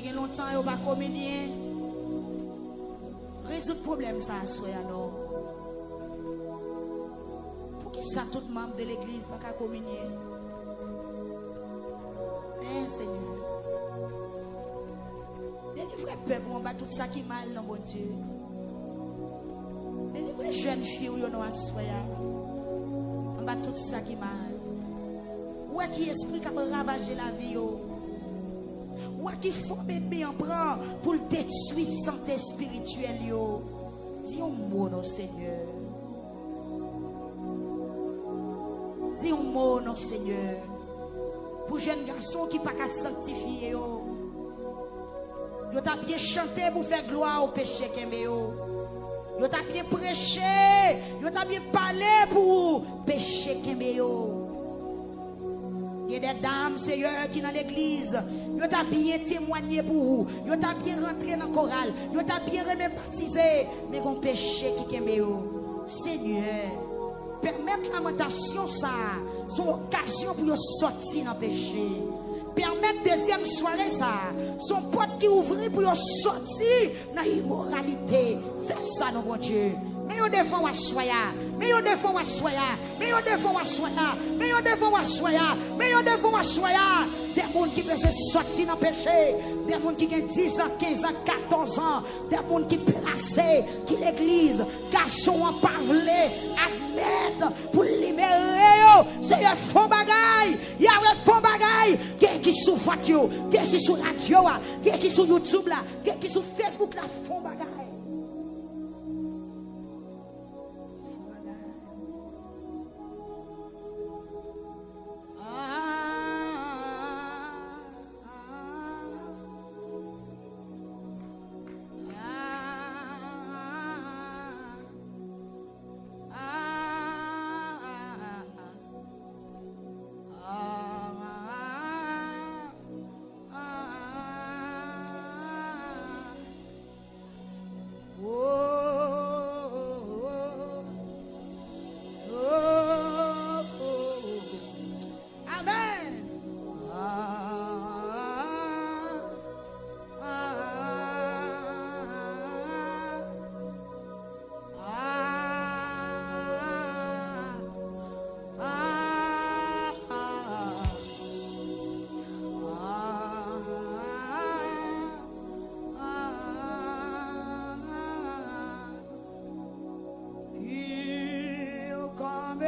qui ont longtemps et pas communier. Résoudre le problème, ça, soyez non. Pour qui ça, tout membre de l'église, pas qu'à communier? Hein, Seigneur. Délivrez peuple, on va tout ça qui est mal, non, mon Dieu. Délivrez jeunes filles, on va soyez. On va tout ça qui est mal. Où est qui esprit qui a ravagé la vie? Où est qui forme ennemi en prend pour détruire santé spirituelle? Dis un mot, non, Seigneur. Dis un mot, non, Seigneur. Pour jeunes garçons qui ne sont pas sanctifiés. Yo t'a bien chanté pour faire gloire au péché qu'aimé yo. Yo t'a bien prêché, yo t'a bien parlé pour péché qu'aimé yo. Il y a des dames, Seigneur, qui dans l'église, yo t'a bien témoigné pour vous, yo t'a bien rentré dans le choral, yo t'a bien baptisé, mais qu'on péché qui qu'aimé yo. Seigneur, permettre lamentation ça, son occasion pour yo sortir dans le péché. Permettre deuxième soirée ça, son porte qui ouvrit pour sortir dans l'immoralité. Fais ça, non, mon Dieu. Mais au défend à soya, mais au défend à soya, mais au défend à soya, mais au défend à soya, mais au défend à soya. Des gens qui peuvent sortir dans le péché, des gens qui ont 10 ans, 15 ans, 14 ans, des gens qui placent, qui l'église, garçons en parler, admettre pour libérer. C'est un faux bagaille, il y a un faux bagaille. Qui sont voiture, qui sont radio, qui sont YouTube là, qui sont Facebook là, font bagaille.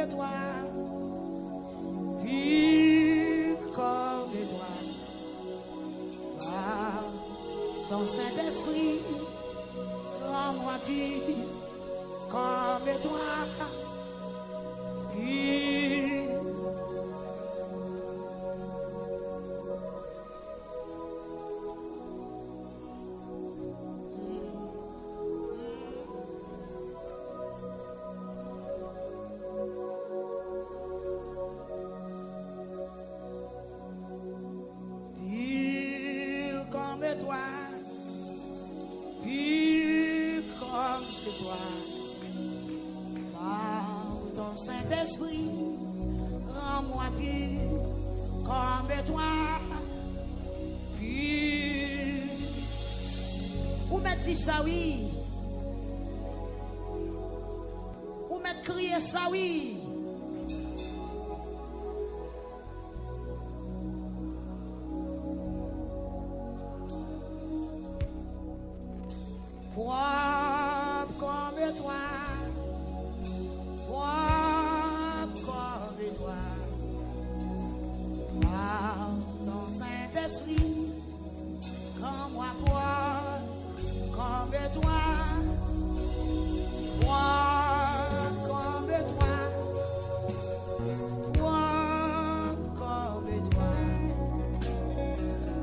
Toi, pur comme toi, par ton Saint-Esprit, rends-moi pur comme toi, pur. Toi, pur comme toi, par ton Saint-Esprit, rends-moi pur comme toi, pur. Où m'a dit ça, oui? Où m'a crié ça, oui? Propre comme toi, propre comme toi, par ton Saint-Esprit, rends-moi propre comme toi, propre comme toi, propre comme toi,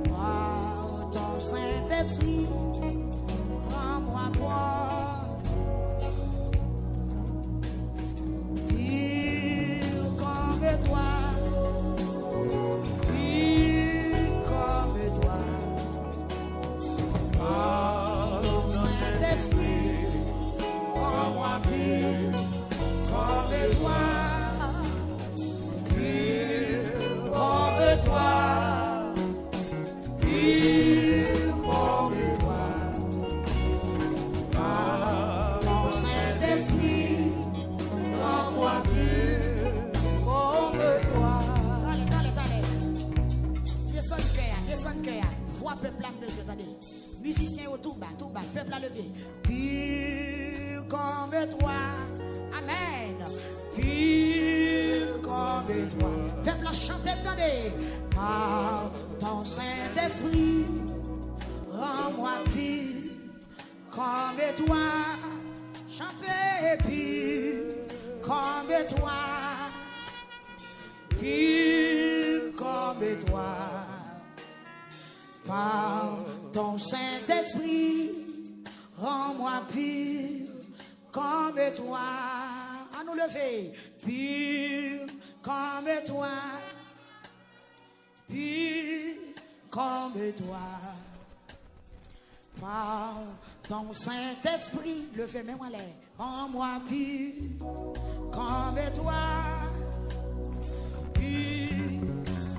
par ton Saint-Esprit. Rends-moi boire, pur comme toi, par ton Saint-Esprit. Rends-moi pur comme toi, pur comme toi, pur peuple a besoin. Attendez. Musiciens au tout bas, peuple a levé. Pur comme toi. Amen. Pur comme toi. Peuple a chanté, attendez. Par ton Saint-Esprit, rends-moi pur comme toi. Chantez pur comme toi. Pur comme toi. Par ton Saint-Esprit, rends-moi pur comme toi. À nous lever, pur comme toi, pur comme toi. Par ton Saint-Esprit, levez-moi l'air, rends-moi pur comme toi, pur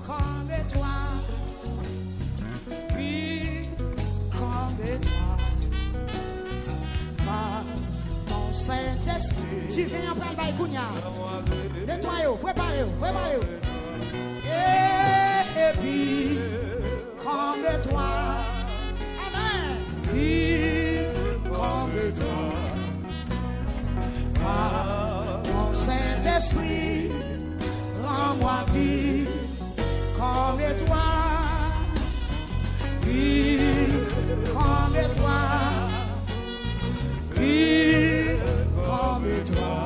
comme toi. Comme toi, par ton Saint-Esprit. Tu viens après le baïkounia. Nettoyez-vous, préparez-vous. Et puis, comme toi. Amen. Puis, comme toi. Par ton Saint-Esprit, rends-moi pur comme toi. Pur comme toi, pur comme toi,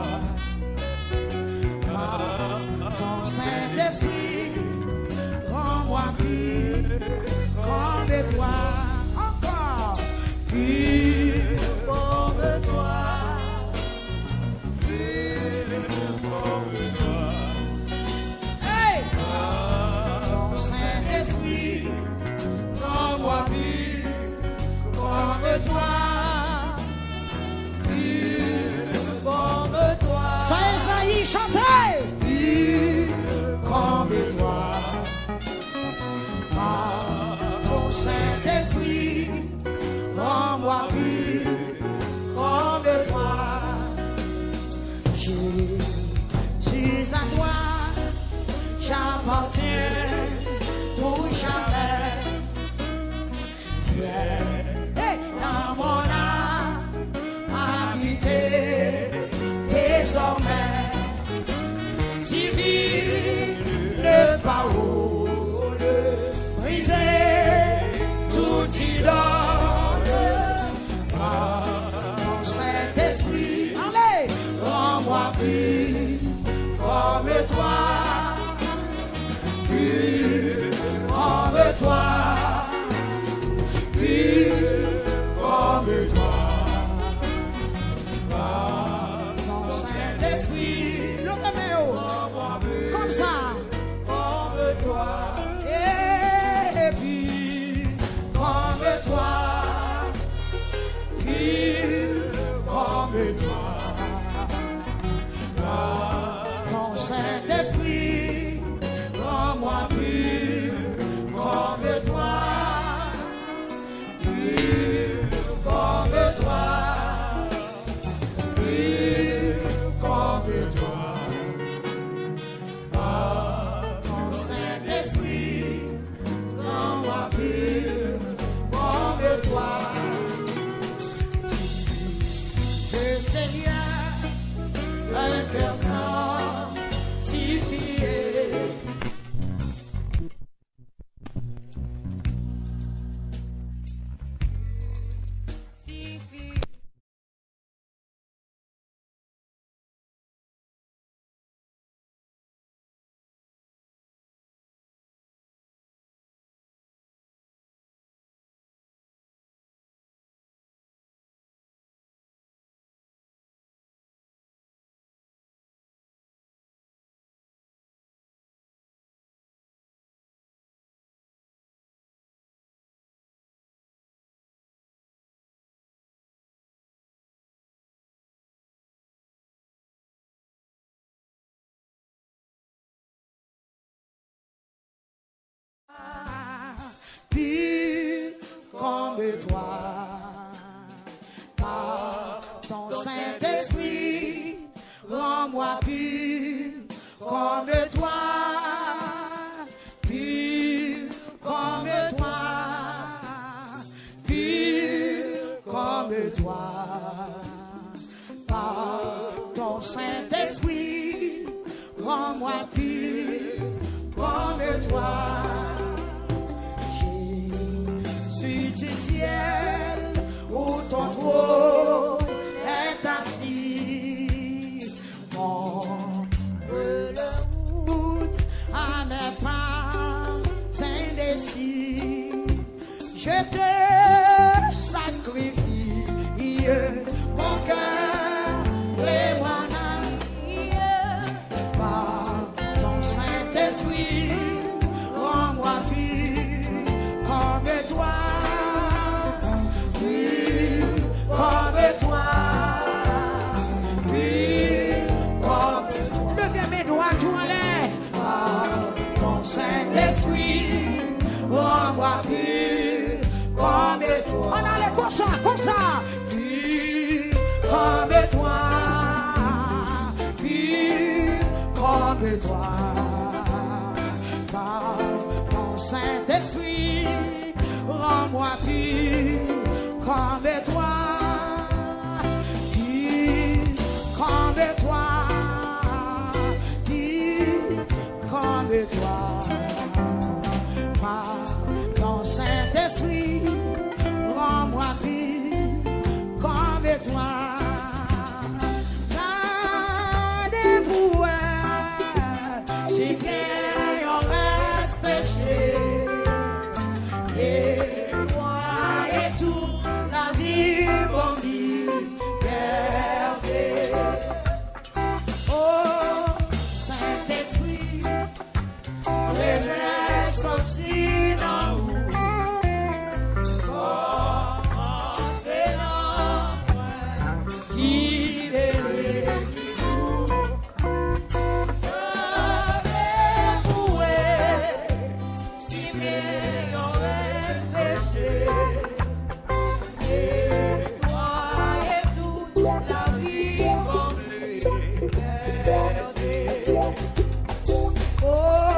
par ton Saint-Esprit, rends-moi pur comme toi, encore, pur comme toi, pur comme toi, hey, ton Saint-Esprit, rends-moi pur comme toi, pur comme toi. Ça y est, chantez! Pur comme toi, par ton Saint-Esprit, rends-moi pur comme toi. Jésus à toi, j'appartiens pour jamais. Hey, dans mon âme, habiter désormais, divine parole, briser tout idole, par ton Saint-Esprit, allez, rends-moi pur comme toi, pur comme toi. Comme toi, par ton Saint-Esprit, le comme ça, comme toi, et puis comme toi, puis comme toi, par ton Saint-Esprit, rends-moi pur comme toi. Comme toi, pur comme toi, par ton Saint-Esprit, rends-moi pur comme toi. Le Seigneur, un cœur sanctifié. Pur comme toi, par ton Saint-Esprit, rends-moi pur comme toi, pur comme toi, pur comme toi. Par ton Saint-Esprit, rends-moi pur comme toi. Jésus du ciel, où ton trône est assis, montre la route à mes pas indécis. Je te sacrifie mon cœur, les moines, par ton Saint-Esprit, rends-moi pur comme toi, pur comme toi, pur comme toi. Levez mes doigts tout en l'air, par ton Saint-Esprit, rends-moi pur comme toi. On allait comme ça, comme ça. Comme toi, pur comme toi, par ton Saint-Esprit, rends-moi pur comme toi, pur comme toi, pur comme toi, par ton Saint-Esprit, rends-moi pur comme toi. Si quelqu'un reste péché, et toi et toute la vie pour liberté. Oh Saint-Esprit, réveille sorti dans nous. Comment c'est là, qui est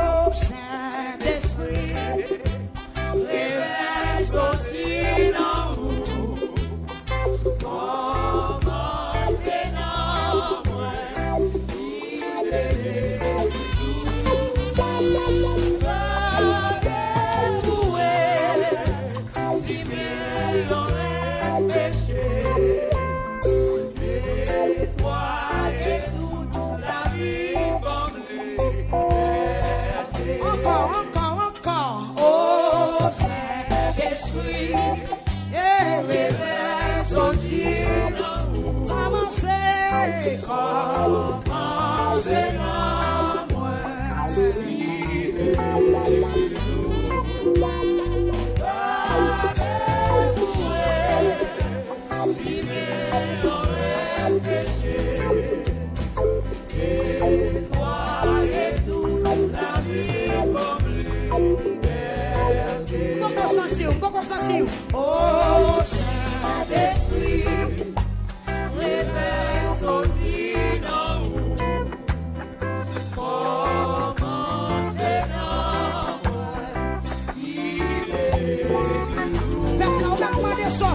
oh Saint-Esprit, réveille sorti dans nous. Comment c'est dans moi, il est nous.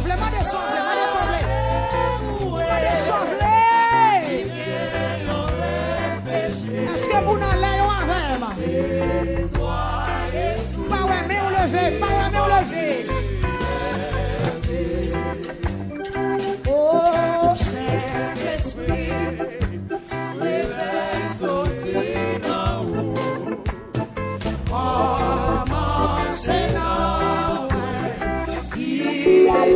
M'a descendu. Est-ce que vous n'allez pas avec moi? Pas ouais, mais on levé, pas ouais, mais on levé. Oh Saint-Esprit, réveille sorti dans nous. Comment c'est dans moi, il est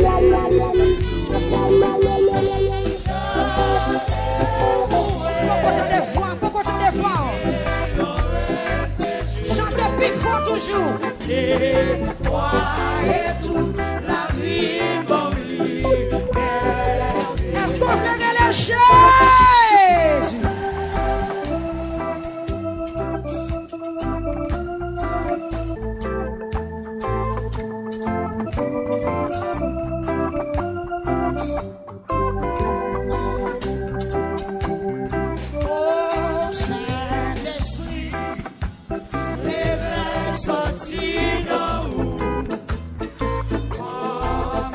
chantez plus fort toujours. Et toi et toute la vie bon liberté. Est-ce qu'on fait les Jésus? Sorti dans nous, comment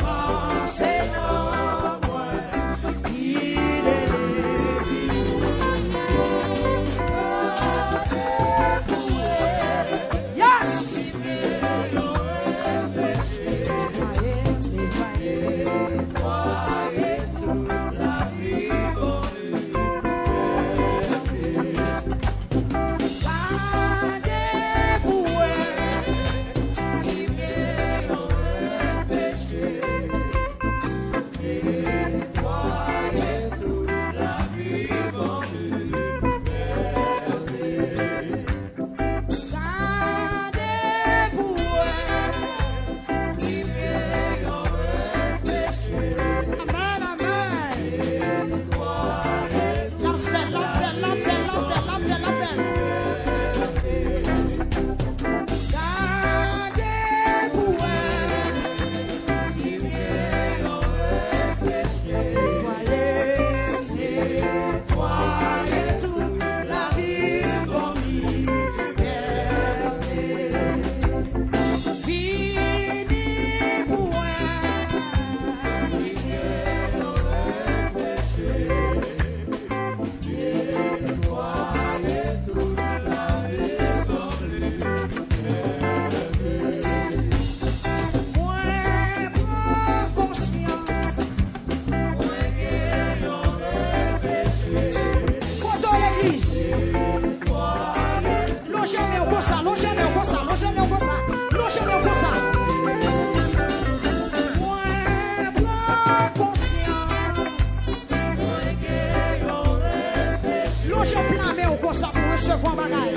Longez plein, mais on consent pour recevoir un bagage.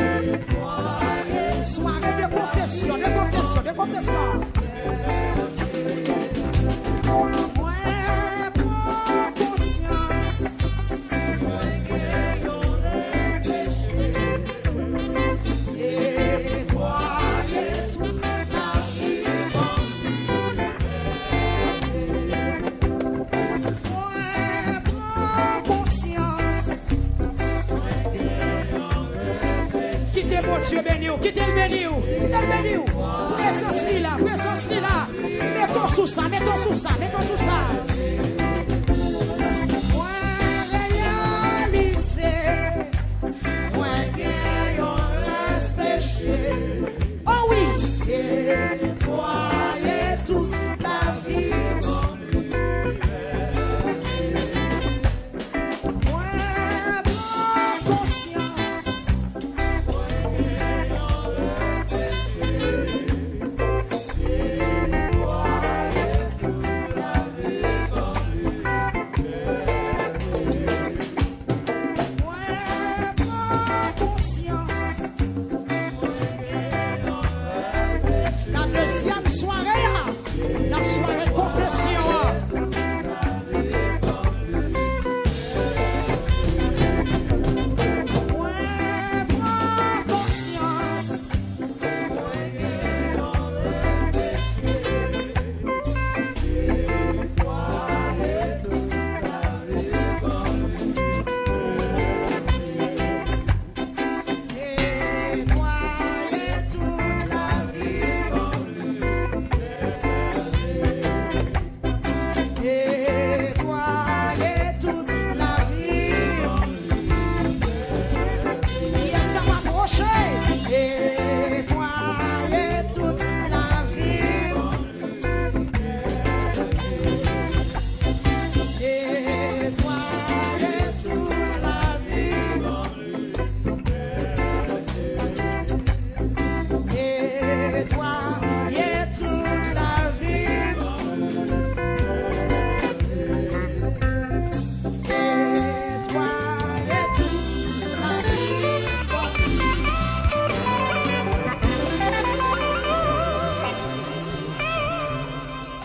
Soirée de confession, de confession, de confession. Ouais, prends conscience. Et croyez toute la vie en lui. Ouais, prends conscience. Quittez mon Dieu béni, quittez le béni, quittez le béni. Présence là. Mettons sous ça, mettons sous ça, mettons sous ça. Moi réalisé, moi gagne un respect. Oh oui, et croyez toute la vie en lui. Moi prends conscience. Deuxième soirée, la soirée confession. Ouais, prends conscience. Et croyez toute la vie. Et croyez toute la vie en lui. Est-ce qu'à m'approcher? Et croyez toute la vie en lui. Et croyez toute la vie en lui. Et croyez toute la vie en lui.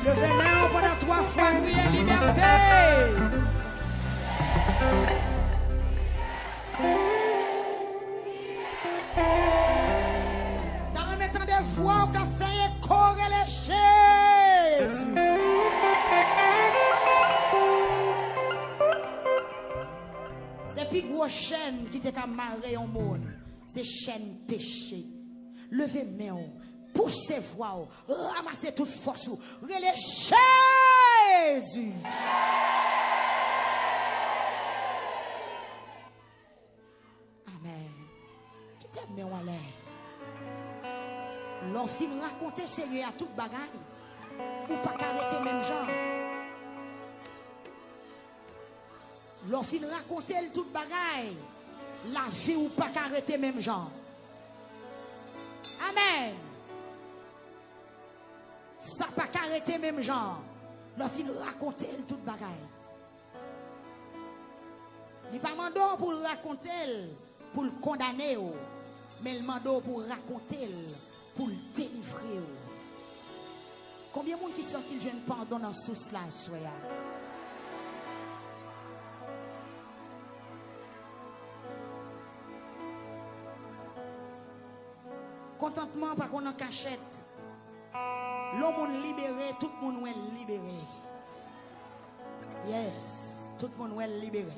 Levez-les pendant 3 fois, criez liberté. Dans le mettant des voix au café et corps les chaises. C'est plus gros chaîne qui t'a marré au monde. C'est chaîne péché. Levez main, poussez voix, ramassez toute force, relais Jésus. Amen. Qui t'aime main en l'air. L'enfin raconter Seigneur à toute bagaille. Ou pas qu'arrêter même gens. L'enfin raconter toute bagaille. La vie ou pas qu'arrêter même gens. Amen. Ça pas qu'arrêter même gens. L'enfin raconter toute bagaille. Il pas mando pour raconter, pour le condamner, mais le mando pour raconter, pour le délivrer. Combien de monde qui sentit jeune pardon dans sous cela, soya? Contentement par qu'on en cachette. L'homme libéré, tout le monde est libéré. Yes, tout le monde est libéré.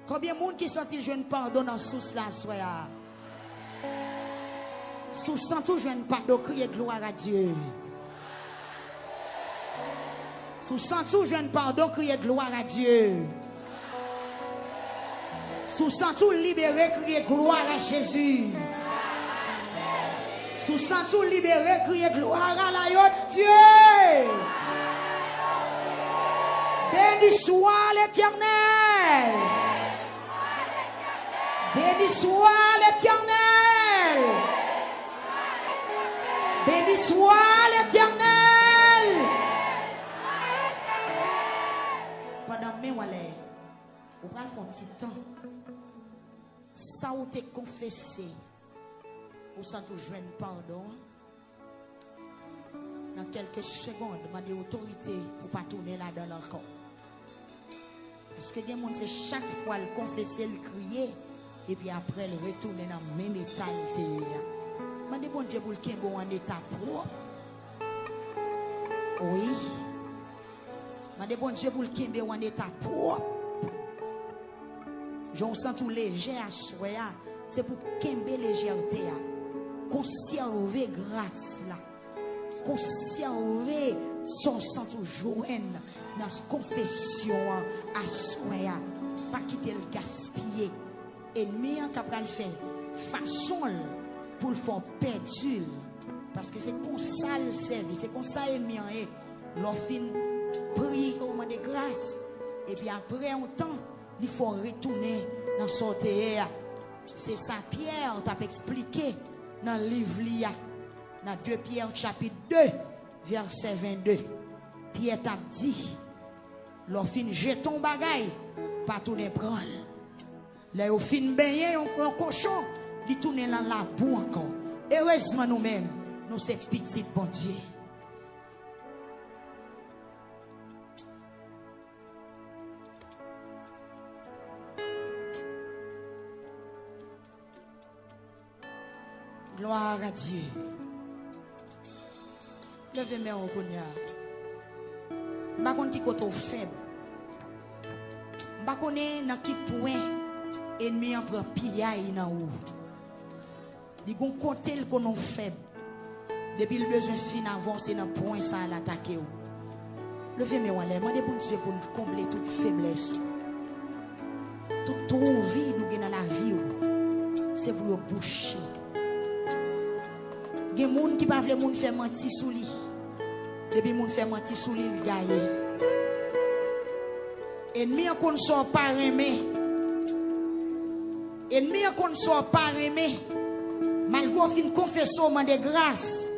Combien de monde qui sentit jeune pardon dans sous cela, soya? Sous sentou jeune pardon, crier gloire à Dieu. Sous sentou jeune pardon, crier gloire à Dieu. Sous sentou libéré, crier gloire à Jésus. Sous sentou libéré, crier gloire à l'agneau de Dieu. Béni soit l'Éternel. Béni soit l'Éternel. Béni soit l'Éternel. petit temps. Ça ou t'es confessé. Ou ça te joindre pardon. Dans quelques secondes, demandez autorité pour pas tourner là-dedans encore. Parce que des gens, c'est chaque fois le confesser, le crier, et puis après le retourner dans le même état. Demandez bon Dieu pour le qu'il en état propre. Oui. Demandez bon Dieu pour le qu'il en état propre. Je sens tout léger à soi. C'est pour qu'il légèreté. Conserver grâce là. Conserver son sang toujours dans la confession à soi. Pas quitter le gaspiller. Ennemi en capable faire façon pour le faire perdu. Parce que c'est comme ça le service. C'est comme ça ennemi est. L'on fin prier au moment de grâce. Et puis après un temps, il faut retourner dans son terre. C'est ça Pierre t'a expliqué dans le livre dans 2 Pierre chapitre 2 verset 22. Pierre t'a dit l'on fin jeter ton bagaille pas tourner prendre. Là au fin baigner un cochon, il tourne dans la boue encore. Heureusement nous-mêmes, nous c'est petit bon Dieu. Gloire à Dieu. Levez-moi au Konya. Je ne sais pas qui est faible. Je ne sais pas qui point ennemi en prend pillaille dans ou. Il y a un côté qu'on est faible. Depuis le besoin fin avancer dans point ça à l'attaquer. Levez-moi en l'air. Je demande Dieu pour combler toute faiblesse. Toute vie nous dans la vie. C'est pour le boucher. Il y a des gens qui ne peuvent pas faire mentir sous lui. Depuis que fait mentir sous lui, il gagne. Ennemi qu'on ne soit pas aimé. Ennemi qu'on ne soit pas aimé. Malgré une confession de grâce.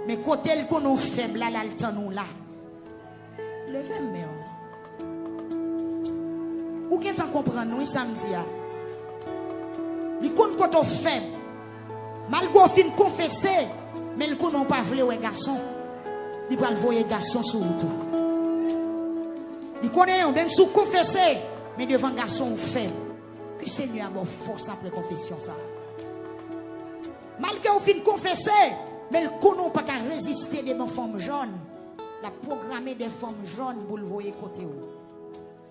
Mais côté qu'on est faible, là, le temps nous là. Levez-moi. Ou qui t'en comprend nous samedi? Il compte qu'on est faible. Malgré une confesser. Mais le qu'on n'a pas voulu un garçon. Il va le voir un garçon sur tout. Il connaît même sous confesser. Mais devant un garçon faible. Que le Seigneur a force après confession ça. Malgré au fin confesser. Mais le qu'on n'a pas qu'à résister des femmes jaunes. La programmer des femmes jaunes pour le voir côté où.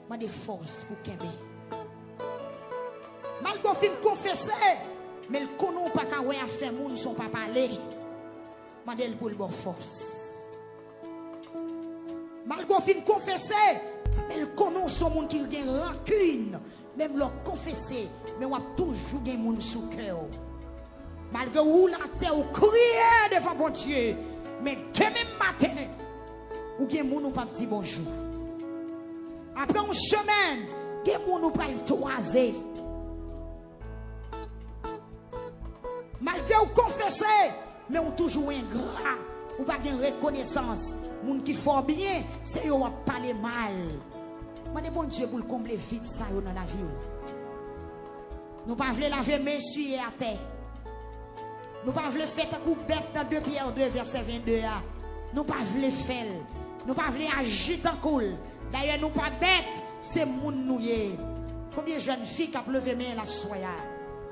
Moi des forces pour Kébé. Malgré au fin confesser. Mais le qu'on n'a pas qu'à faire moun son pas parler. Madel pour le bon force. Malgré fin confesser, mais le connaît son monde qui a rancune, même leur confesser, mais on a toujours des monde sous cœur. Malgré où la terre ou crier devant bon Dieu, mais demain matin, ou des monde ou pas dire bonjour. Après une semaine, des monde ou pas le toiser. Malgré ou confesser, mais on toujours ingrat, ou pas de reconnaissance. Moun qui fort bien, c'est yo a parler mal. Mande bon Dieu pour le combler vite ça dans la vie. Nous pas voulons laver mes essuyer à terre. Nous pas voulons faire un coup bête dans 2 Pierre 2 verset 22. Nous pas voulons faire. Nous pas voulons agir en cool. D'ailleurs nous pas bête, c'est moun nous yé. Combien de jeunes filles qui ont levé main la soya.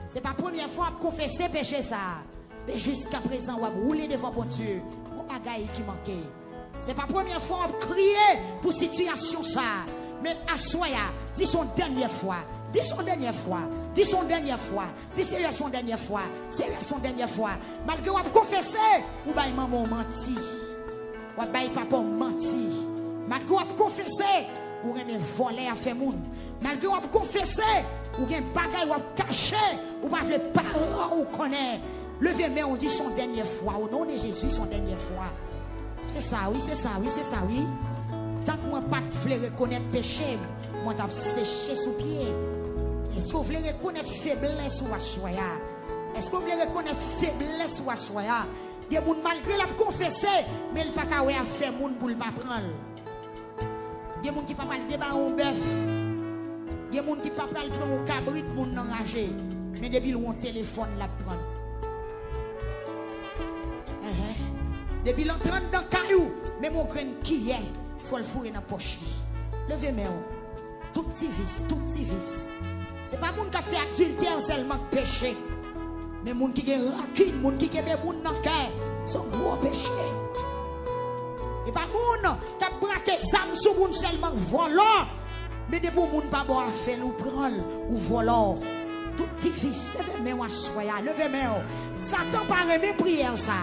C'est pas la première fois à confesser péché ça. Mais jusqu'à présent, on va rouler devant bon Dieu. On a gagné qui manquait. C'est pas la première fois on crier pour situation ça. Mais à soya, dis son dernière fois. Dis son dernière fois. Dis son dernière fois. Dis c'est son dernière fois. C'est son dernière fois. Malgré on confesser, ou bah maman menti. Ou bah papa menti. Malgré on confesser, ou remet voler à faire moun. Malgré on confesser, ou gen bagay ou caché, ou pas les parents ou connaît. Levez main, on dit son dernière fois. Au nom de Jésus, son dernière fois. C'est ça, oui, c'est ça, oui, c'est ça, oui. Tant que moi pas voulais reconnaître péché, moi t'ai séché sous pied. Est-ce que vous voulez reconnaître faiblesse ou assoya? Est-ce que vous voulez reconnaître faiblesse ou assoya? Des gens malgré la confesser, mais il pas qu'à faire moun pour le pas prendre. Des gens qui pas mal débat un bœuf. Il y a des gens qui ne peuvent pas prendre au cabrit, moun enragé. Mais depuis le téléphone, la prendre. Depuis l'entrant dans le caillou, mais mon grain qui est, il faut le fourrer dans la poche. Levez-moi. Tout petit vice, tout petit vice. Ce n'est pas moun qui a fait adultère seulement péché. Mais moun qui a rancune, moun qui a des moun dans le cœur, c'est un gros péché. Et pas moun qui a braqué Sam sous moun seulement volant. Mais de pour moun pas bon à faire ou prendre ou volant. Tout petit fils, levez-moi soya, levez-moi. Satan pas remet prière ça.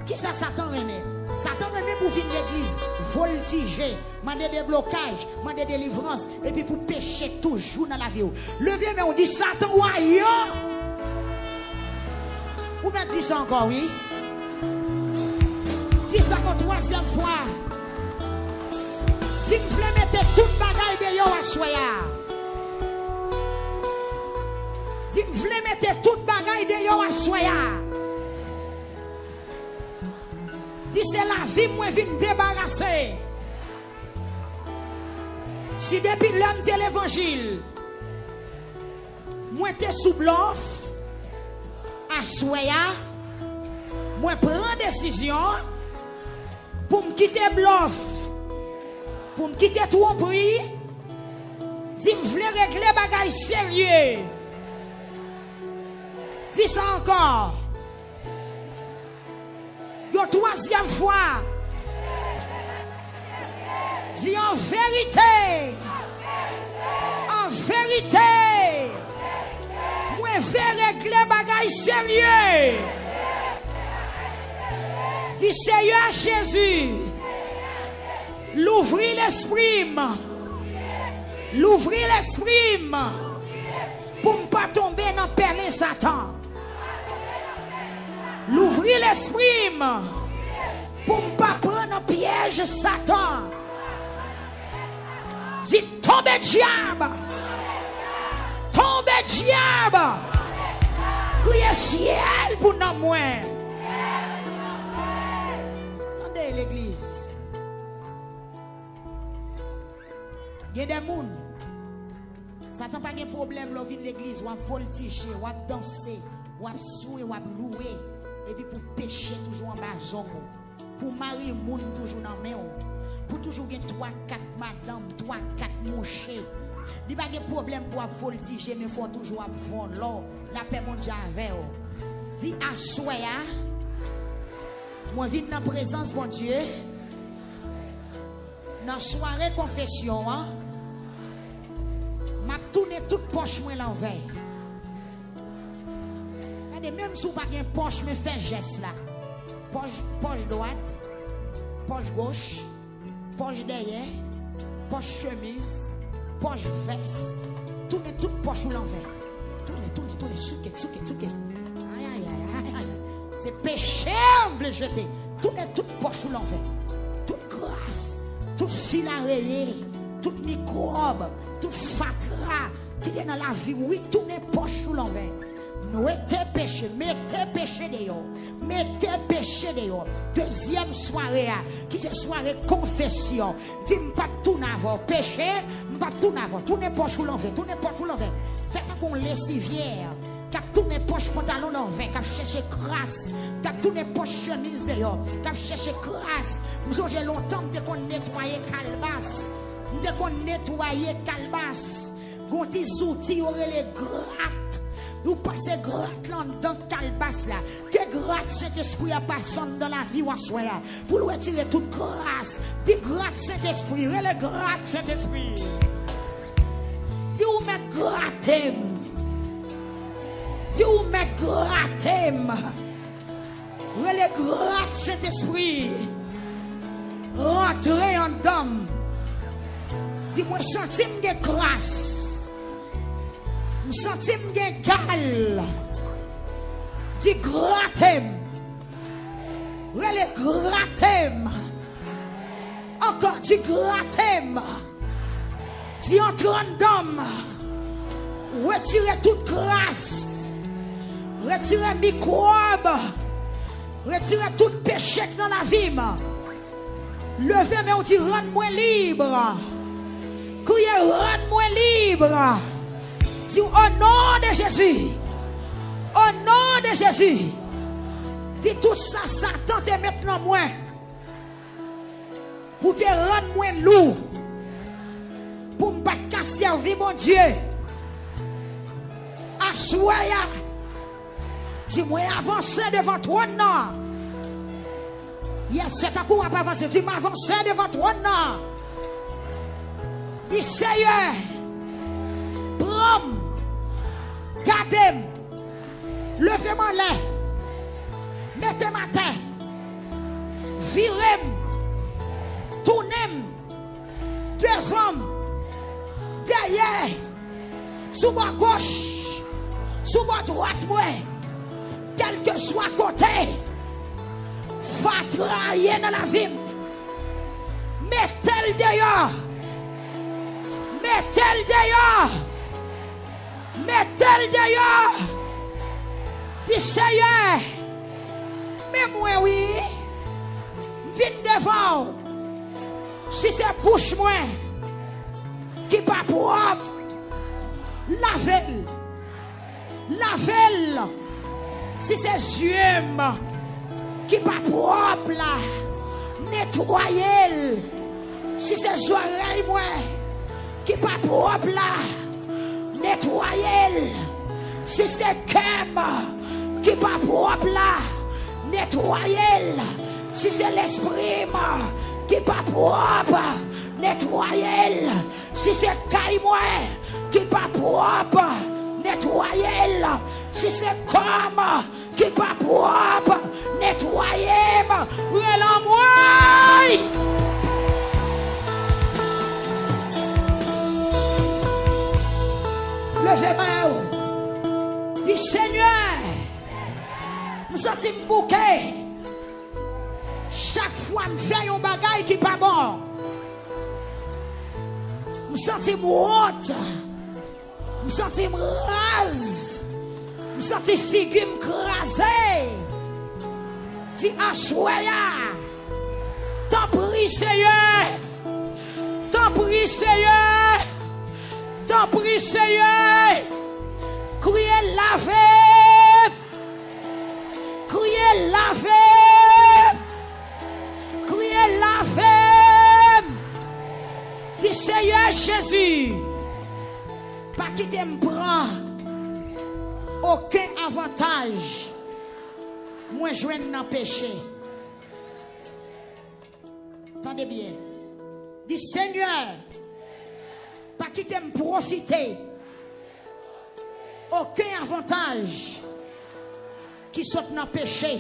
Qui ça Satan remet? Satan remet pour venir l'église, voltiger, demander des blocages, demander des délivrances, et puis pour pécher toujours dans la vie. Levez-moi, on dit Satan ou aïe. Vous m'avez dit ça encore, oui? Dis ça pour troisième fois. Si vous voulez mettre toute bagaille de yo à soya. Si vous voulez mettre toute bagaille de yo à soya. Dis c'est la vie moi vient débarrasser. Si depuis l'homme de l'évangile, moi t'es sous bluff, à soya, moi prends décision pour me quitter bluff, pour me quitter tromperie. Si vous voulez régler bagaille sérieux. Dis ça encore. Une troisième fois. Dis en vérité. En vérité. Moi vais régler bagaille sérieux. Dis Seigneur Jésus. L'ouvrir l'esprit. L'ouvrir l'esprit. Pour ne pas tomber dans perle Satan. L'ouvrir l'esprit pour ne pas prendre un piège Satan. Dis tombe diable. Tombe diable. Criez ciel pour nous moins. Attendez l'église. Il y a des gens. Satan pas de problème là vient l'église, ou à voltiger, ou à danser, ou à souer, ou à louer. Et puis pour pécher toujours en bas zone, pour marier moun toujours dans main, pour toujours gagner 3-4 madame, 3-4 mouchés. Il n'y a pas de problème pour voltiger, mais il faut toujours avoir l'or, la paix mondiale avec vous. Dis à soya, moi viens dans la présence de Dieu, dans la soirée confession, m'a tourné toute poche moi l'envers. Même si vous n'avez pas de poche, mais faites geste là. Poche droite, poche gauche, poche derrière, poche chemise, poche veste. Tournez toute poche ou l'envers. Tournez, souquez. Aïe. C'est péché, on veut jeter. Tournez toute poche ou l'envers. Toute grâce, toute fil à rayer, toute microbe, toute fatra qui est dans la vie. Oui, tournez poche ou l'envers. Mettez péché dehors. Mettez péché dehors. Deuxième soirée, qui c'est soirée confession. Dis-moi pas tout n'avoir péché, pas tout n'avoir. Tournez poche ou l'envers, Faites comme lessivière. Cap tourner poche pantalon l'envers, cap chercher grâce. Cap tourner poche chemise dehors, cap chercher grâce. Nous j'ai longtemps de qu'on nettoyer calebasse. De qu'on nettoyer calebasse. Gonti outils aurait les grattes. Nous passons gratte dans le calebasse là. Que gratte cet esprit à passer dans la vie ou à soi. Pour lui retirer toute grâce. Dis gratte cet esprit. Le gratte cet esprit. Dis où mettre gratte. Dis où mettre gratte. Le gratte cet esprit. Rentrer en dame. Dis-moi, sentime de grâce. Je sens égal. Dis gratem. Rele gratem. Encore dis gratem. Dis entre d'homme. Retirez toute grâce. Retirez microbe. Retirez tout péché dans la vie. Levez, mais on dit rends-moi libre. Criez, rends-moi libre. Dis au nom de Jésus. Au nom de Jésus. Dis tout ça, Satan te maintenant moins. Pour te rendre moins lourd. Pour ne pas servir mon Dieu. Assoya. Dis-moi avancer devant toi. Yes, c'est à quoi on va avancer. Dis-moi avancer devant toi. Dis Seigneur. Prends. Gardez-moi. Levez-moi là. Mettez ma tête. Virez-moi. Tournez-moi. Devant. Derrière. Sous ma gauche. Sous ma droite. Moi. Quel que soit côté. Va travailler dans la vie. Mettez-le dehors. Mettez-le dehors. Mettez-le dehors. Dis Seigneur. Mais moi oui. Viens devant. Si c'est bouche moi. Qui pas propre. Lavez-le. Lavez-le. Si c'est yeux qui pas propre là, nettoyez-le. Si c'est oreilles moi qui pas propre là, nettoyez-le. Si c'est cœur qui pas propre là, nettoyez-le. Si c'est l'esprit qui pas propre, nettoyez-le. Si c'est caille moi qui pas propre, nettoyez-le. Si c'est comme qui pas propre, nettoyez-moi. Relâche-moi. Levez-moi. Dis Seigneur, je sens un bouquet. Chaque fois, je fais un bagage qui n'est pas bon. Je sens une honte. Je sens une rase. Je sens une figure crasée. Dis Assoya. T'en prie, Seigneur. T'en prie, Seigneur. T'en prie, Seigneur. Criez laver. Criez laver. Criez laver. Dis Seigneur Jésus. Pas qui t'aime prend aucun avantage. Moi je viens d'en péché. Attendez bien. Dis Seigneur. Pas qui t'aime profiter. Aucun avantage qui soit dans le péché.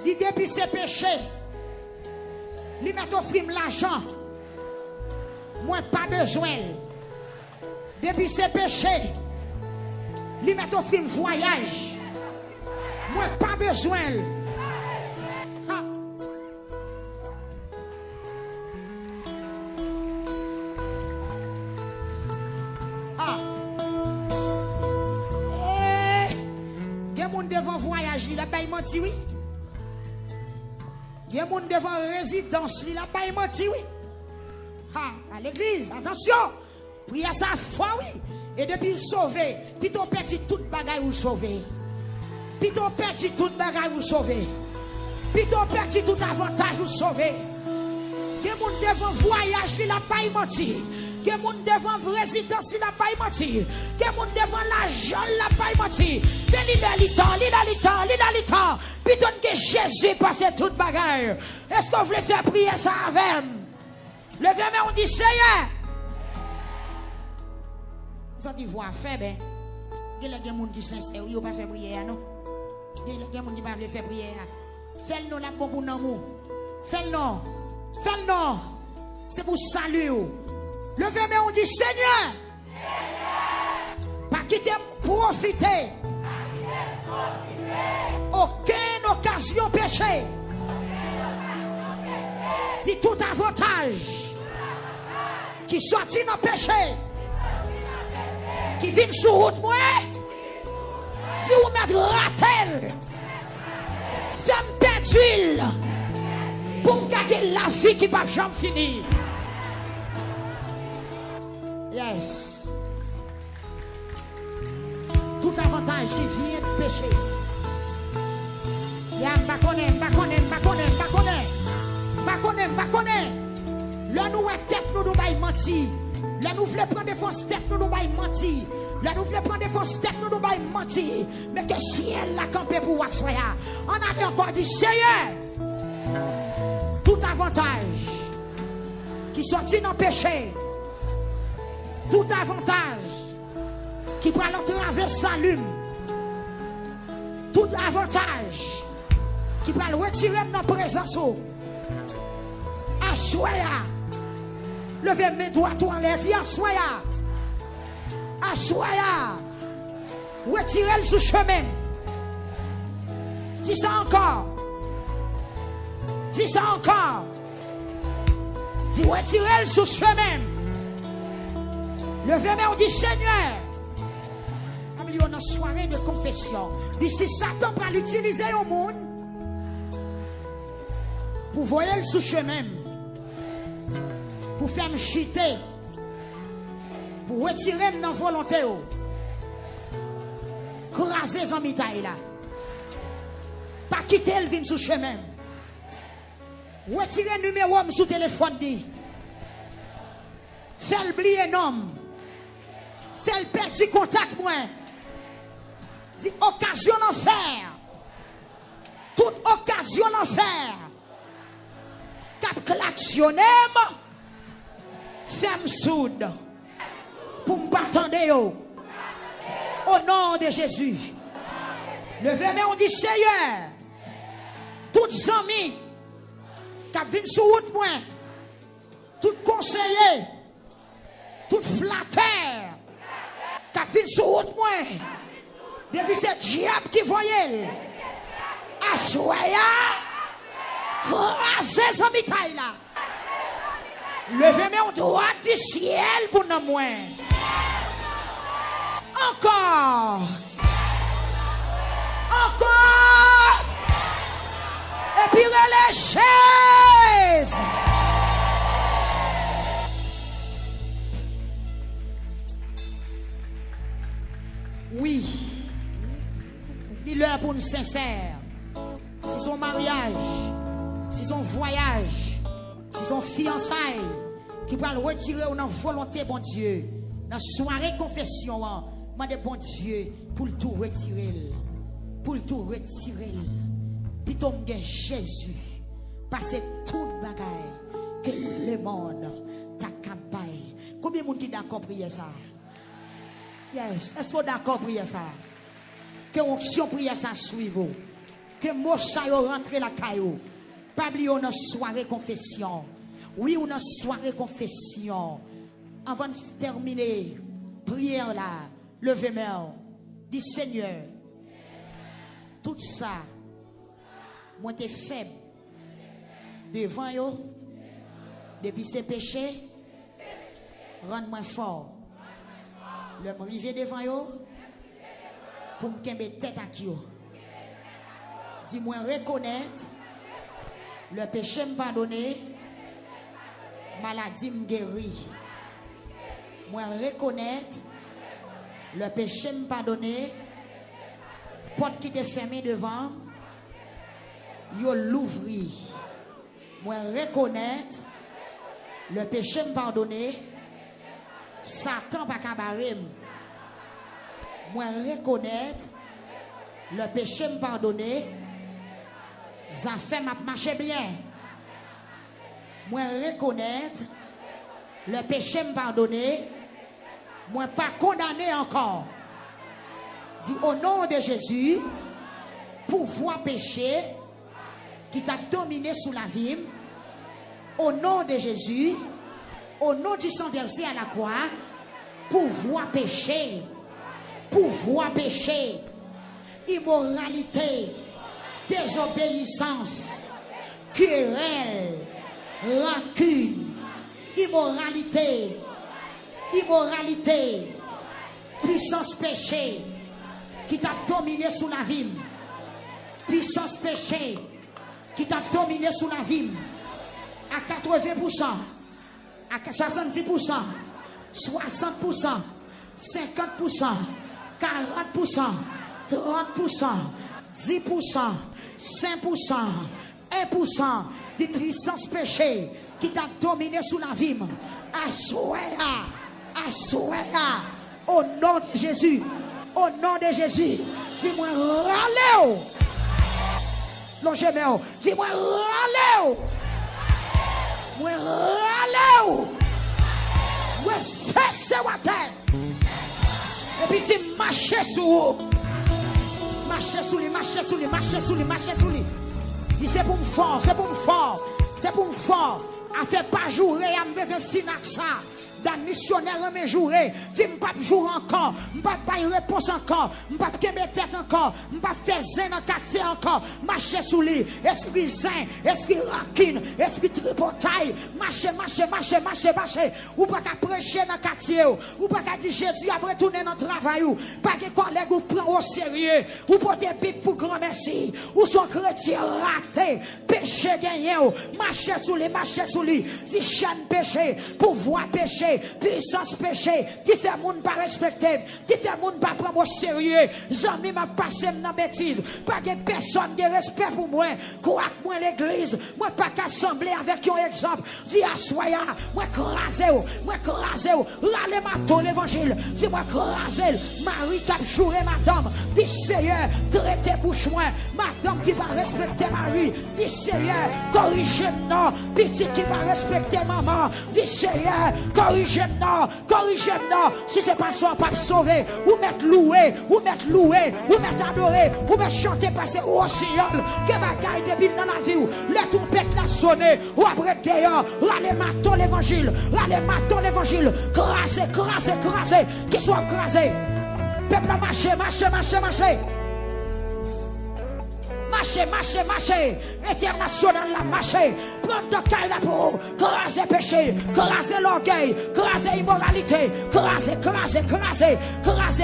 Dis depuis ces péchés. Lui met offrir l'argent. Moi pas besoin. Depuis ces péchés. Lui met offrir voyage. Moi pas besoin. Ah. Ah. Devant voyage, il a pas menti, oui. Il y a des gens devant résidence, il a pas menti, oui. À l'église, attention. Priez ça foi, oui. Et depuis sauvé, puis ton perdu toute bagaille ou sauvé. Puis ton perdu toute bagaille ou sauvé. Puis ton perdu tout avantage ou sauvé. Il y a des gens devant voyage, il a pas menti. Il y a des gens devant résidence, il n'a pas menti. Il y a des gens devant l'argent, il n'a pas menti. Mais il a le temps. Puis donc que Jésus passe toute bagarre. Est-ce qu'on voulait faire prier ça avec? Levez-moi, on dit Seigneur. Vous avez voix faible. Il y a des gens qui sont sincères, ils ne peuvent pas faire prière, non? Il y a des gens qui ne peuvent pas faire prière. Fais-le la bon pour nous. Fais-le. C'est pour salut. Levez-moi, on dit Seigneur. Pas quitter profiter. Aucune occasion péché. Dit tout avantage qui sortit dans le péché. Qui vient sur route, moi. Si vous mettez ratel. Femme d'huile. Pour me gagner la vie qui ne va jamais finir. Yes. péché. Là nous tête nous bail menti. Là nous voulons prendre des fausses têtes nous bail menti. Là nous voulons prendre des fausses têtes nous bail menti. Mais que ciel l'a campé pour Wassoya. On a encore dit Seigneur. Tout avantage qui sortit dans le péché. Tout avantage qui peut aller traverser salut. Tout avantage qui peut le retirer dans la présence. Assoya. Levez mes doigts en l'air. Dis Assoya. Assoya. Retirez le sous chemin. Dis ça encore. Dis ça encore. Dis retirez le sous chemin. Levez mes, on dit Seigneur. Il y a une soirée de confession. Dis si Satan peut l'utiliser au monde pour voyer le sous chemin. Pour faire me chuter, pour retirer dans la volonté, craser en mitaille là, pas quitter le vin sous chemin, retirer le numéro sous téléphone, faire oublier nom, faire perdre du contact, moi, dit occasion d'en faire, toute occasion d'en faire, cap klaxonner. Femme soude pour me attendre au nom de Jésus. Levez-moi, on dit Seigneur, toutes amis qui viennent sur route moi, tout conseiller, tout flatteur qui viennent sur route moi, depuis ce diable qui voyait, assoya, crasez sa mitaille là. Levez-moi au droit du ciel pour nous moins. Encore. Encore. Et puis les chaises. Oui. Il est pour nous sincère. Si son mariage, si son voyage, si son fiançailles qui peut le retirer dans volonté, bon Dieu, dans la soirée confession, demandez bon Dieu pour le tout retirer. Pour le tout retirer. Puis tomber Jésus. Passer tout le bagaille que le monde t'a campagne. Combien de monde qui d'accord prier ça? Yes. Est-ce que vous d'accord prier ça? Que l'onction prier ça suive. Que mot ça rentre la caillou. Pas oublier une soirée confession. Oui, une soirée confession. Avant de terminer, prière là, levez-moi. Dis Seigneur, tout ça, moi t'es faible devant yo, depuis ces péchés, rends-moi fort. Le m'arriver devant yo, pour me mettre tête à qui yo. Dis-moi reconnaître. Le péché me pardonné, maladie me guérit. Moi reconnaître, le péché me pardonné, porte qui était fermée devant, yo l'ouvri. Moi reconnaître, le péché me pardonné, Satan pas cabaret. Moi reconnaître, le péché me pardonné. Ça fait m'a marché bien. Moi reconnaître le péché me pardonner. Moi pas condamné encore. Dis au nom de Jésus, pouvoir péché qui t'a dominé sous la vie. Au nom de Jésus, au nom du sang versé à la croix, pouvoir péché, immoralité, désobéissance, querelle, rancune, immoralité, puissance péché qui t'a dominé sous la vie, puissance péché qui t'a dominé sous la vie, à 80%, à 70%, 60%, 50%, 40%, 30%, 10%, 5%, 1% de puissance péché qui t'a dominé sous la vie. Assoya, au nom de Jésus, au nom de Jésus, dis-moi râlez. Longez-moi, dis-moi râlez. Moi râlez. Moi fessez wa tête. Et puis dis marchez sur vous. Marchez sous lui, marchez sous lui, marchez sous lui, marchez sous lui. Dis c'est pour me fort, c'est pour me fort, c'est pour me fort. A fait pas jouer, à me besoin de synaxa. Dans missionnaire à mes jours, dis m'pas jouer encore, m'pas pas une réponse encore, m'pas kembe tête encore, m'pas faire zen dans quartier encore, marcher sous lui, esprit saint, esprit rancune, esprit tripotaille, marcher, ou pas qu'à prêcher dans quartier, ou pas qu'à dire Jésus a retourné dans le travail, pas que collègue ou prend au sérieux, ou porter pipe pour grand merci, ou son chrétien raté, péché gagné, marcher sous lui, dit chaîne péché, pouvoir péché, puissance péché, qui fait moun pas respecter, qui fait moun pas prendre au sérieux. J'aime m'a passé dans bêtise, pas que personne de respect pour moi, quoi que moi l'église, moi pas qu'assembler avec un exemple. Dis à soya, moi crasé, râle ma l'évangile, dis-moi crasé, Marie qui a juré madame, dis Seigneur, traitez bouche moi, madame qui va respecter Marie, dis Seigneur, corrigez-nous, petit qui va respecter maman, dis Seigneur, corrigez-nous, si c'est pas ça, pas sauver, ou mettre louer, ou mettre adorer, ou mettre chanter, passer au ciel, que bagaille depuis dans la vie, les trompettes la sonner, ou après d'ailleurs, râlez maton l'évangile, crasez, qu'il soit crasé, peuple à marcher, international la marché, prendre de caille la peau, craser péché, craser l'orgueil, craser immoralité, craser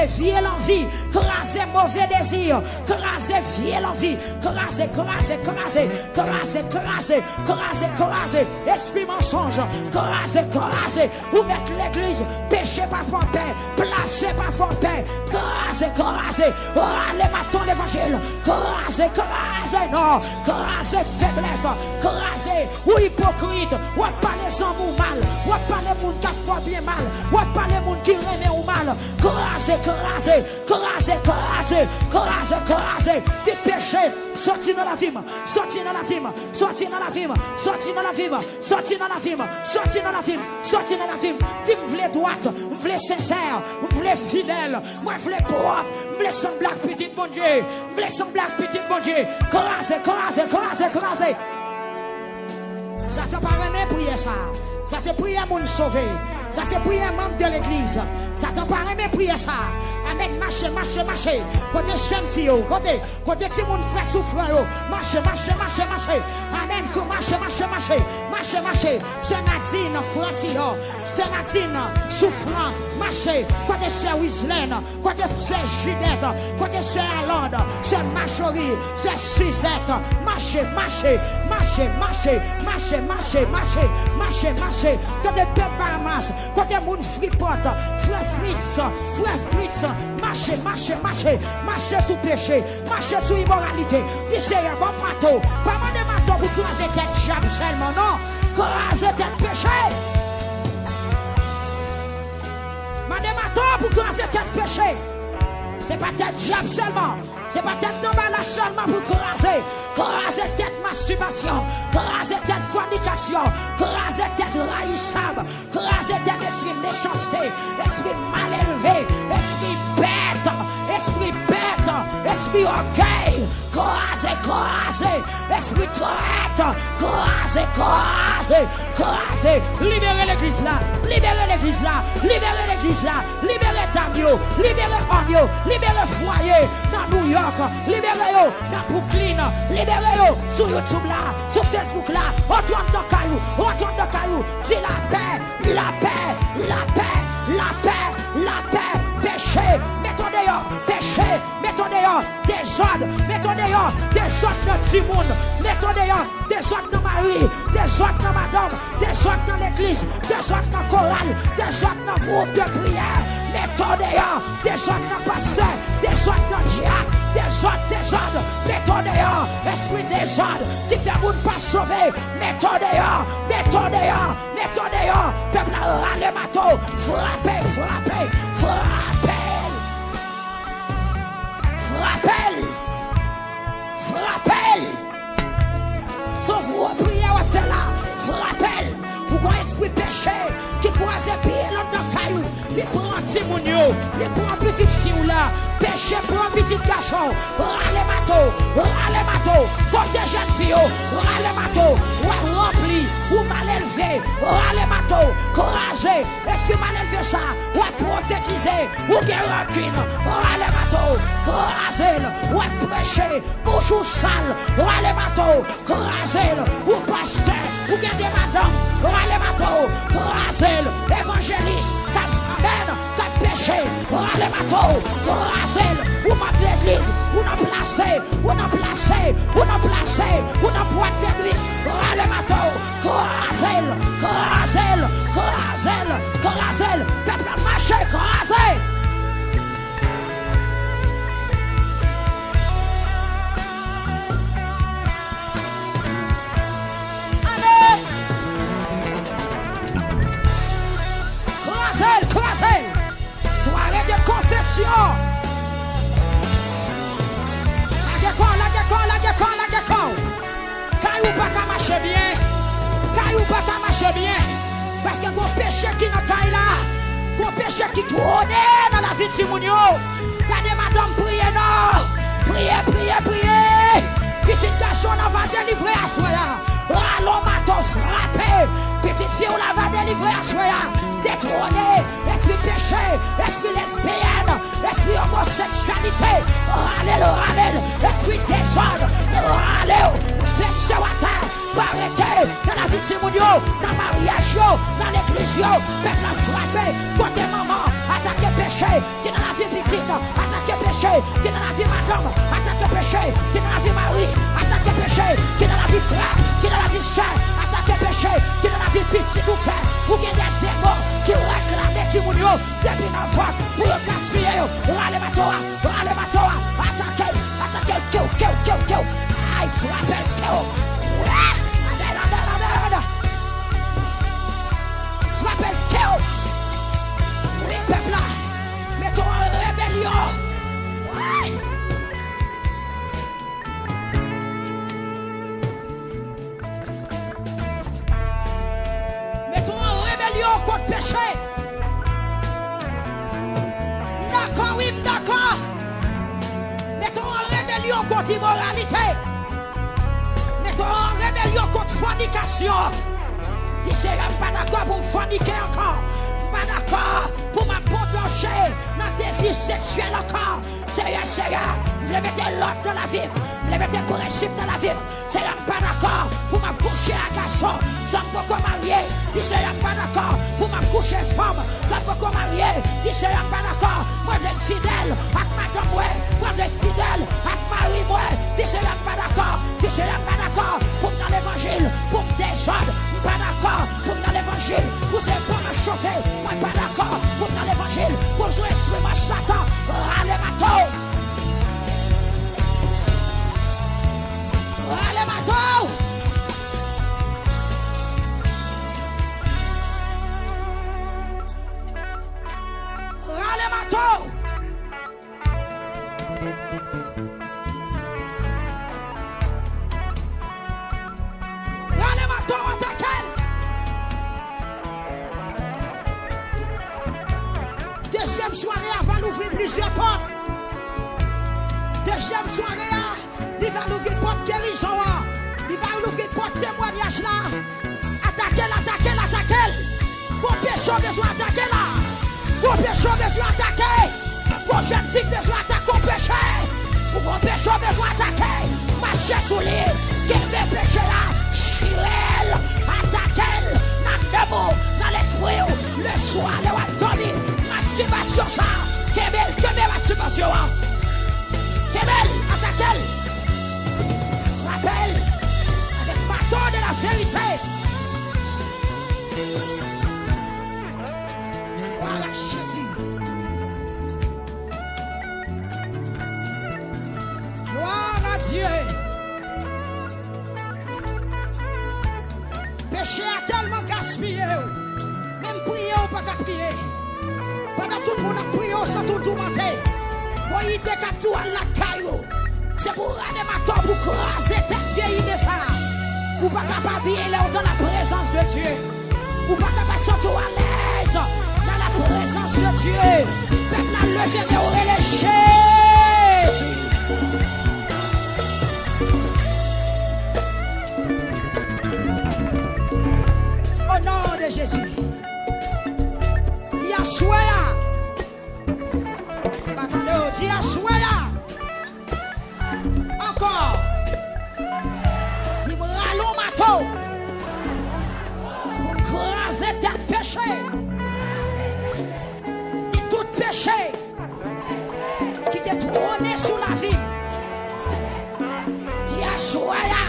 vie l'envie, craser mauvais désir, craser vie l'envie, craser, esprit mensonge, craser, ou mettre l'église, péché pas fort paix, placer pas fort paix, craser, allez maton l'évangile, craser, non, craser faiblesse, craser ou hypocrite, ou parler sans vous mal, ou parler moun qui fait bien mal, ou parler moun qui remet ou mal, craser, des péchés, sorti dans la vie, dis m'vle droite, m'vle sincère, m'vle fidèle, moi m'vle propre, m'vle sans blague petite bon Dieu, craser. Ça t'a pas remis prier ça. Ça c'est prier mon sauvé. Ça c'est prier membre de l'église. Ça t'a pas remis prier ça. Amen, marcher. Côté jeune fille, côté petit monde fait souffrant. Marcher. Amen, marcher. C'est Nadine, Francine, c'est Nadine, souffrant. Marcher. Côté c'est Wislaine, côté c'est Judette, côté c'est Alande, c'est Machorie, c'est Suzette. Marcher. Côté de Bahamas, côté moun fripote, frère Fritz, marcher sous péché, marcher sous immoralité. Dis Seigneur, bon mato, pas mal de mato pour craser tête diable seulement, non, craser tête péché. Madame mato pour craser tête péché. C'est pas tête diable seulement. C'est pas tête d'emballage seulement pour craser tête masturbation, craser tête fornication, craser tête raïssable, craser tête esprit méchanceté, esprit mal élevé, esprit bête, esprit orgueil, craser, esprit traite, craser, libérez l'église là, libérez Damio, libérez Onio, libérez foyer dans New York, libérez-yo dans Brooklyn, libérez-yo sur YouTube là, sur Facebook là, retourne dans caillou, dis la paix, péché, mettons dehors, désordre dans le monde, mettons dehors, désordre dans Marie, désordre dans madame, désordre dans l'église, désordre dans chorale, désordre dans groupe de prière, mettons dehors, désordre dans pasteur, désordre dans le diable, désordre, mettons dehors, esprit désordre, qui fait moun pas sauver, mettons dehors, peuple râle mato, frappez, son gros prière à faire là, frappez, ou qu'on esprit péché, qui croise pied l'autre dans caillou, il prend un petit mounio, il prend un petit fille là, péché pour un petit garçon, râle mato, comme des jeunes filles, râle mato, ou rempli, ou mal élevé, râle mato, courageux, est-ce que mal élevé ça, ou prophétiser, ou guérir rancune, râle mato, courageux, ou prêcher, bouche ou sale, râle mato, courageux, ou pasteur, ou garder madame, râle mato, courageux, évangéliste, cap amène, cap péché, râle mato, courageux, ou ma l'église, ou n'a placé, ou n'a boîte de nuit, râle mato, courageux, peuple marché, courageux. Croisez, soirée de confession. La décor. Caillou pas qu'à marcher bien. Parce que mon péché qui n'a caille là, mon péché qui tourne dans la vie de Simonio. Regardez madame, priez non. Priez. Petite garçon, on va délivrer à soi. Allons matos, frappez. Petite fille, on va délivrer à soi. Détrôné, esprit péché, esprit lesbienne, esprit homosexualité, râlez, esprit désordre, râlez, faites à terre, arrêtez, dans la vie de Simonio, dans le mariage, dans l'église, faites la frapper, côté maman, attaquez péché, qui est dans la vie victime, attaquez péché, qui est dans la vie madame, attaquez péché, qui est dans la vie mari, attaquez péché, qui est dans la vie frère, qui est dans la vie soeur, attaquez péché, qui est dans la vie petite ou frère, ou bien des démons, qui réclament des Simonio, depuis notre voix, pour le gaspiller, râlez matoa, attaquez, kill, aïe, frappez, kill, frappez, kill, oui, peuple là, mettons en rébellion, ouais. Mettons en rébellion contre péché. D'accord. Mettons en rébellion contre immoralité. Mettons en rébellion contre fornication. Dis c'est pas d'accord pour me forniquer encore. Pas d'accord pour m'approcher dans le désir sexuel encore. Seigneur, je vais mettre l'ordre dans la vie. Je vais mettre le principe dans la vie. Seigneur, pas d'accord pour m'accoucher à garçon. Ça ne peut pas marier. Dis Seigneur, pas d'accord pour m'accoucher femme. Ça ne peut pas marier. Dis Seigneur, pas d'accord. Moi, je suis fidèle avec madame. Moi, je suis fidèle avec Marie. Dis Seigneur, pas d'accord. Dis Seigneur, pas d'accord pour dans l'évangile. Pour me désordre. Pas d'accord pour dans l'évangile. Pour ces pas me chauffer. Moi, pas d'accord pour dans l'évangile. Pour jouer instrument Satan. Râle mato. Râle mato. Râle mato. Râle mato, attaquez. Deuxième soirée avant d'ouvrir plusieurs portes. Deuxième soirée, il va l'ouvrir porte guérison. Il va l'ouvrir porte témoignage là. Attaquez. Pour péché, besoin d'attaquer là. Pour péché, besoin d'attaquer. Pour jeune fille, besoin d'attaquer au péché. Pour péché, besoin d'attaquer. Marchez sous l'île. Quel péché là? Chirel. Attaquez. Dans l'esprit, le soir, le Waldoni. Masturbation ça. Quelle masturbation. Quelle attaquez. Rappelle. Avec bâton de la vérité. Voilà Jésus. péché a tellement gaspillé. Même prier ou pas qu'à prier. Pendant tout le monde a prié sans tout tourmenter. Voyez des gâteaux à la caillou. C'est pour aller ma tombe pour craser tête vieille de ça. Ou pas capable de vivre dans la présence de Dieu. Ou pas capable de sortir à l'aise dans la présence de Dieu. Peuple a levé mais aurait les Jésus. Au nom de Jésus. Dis à Soya. Dis à Soya. Encore. Dis-moi allons mato. Pour craser tes péchés. Dis tout péché qui t'est trôné sous la vie. Dis à Soya.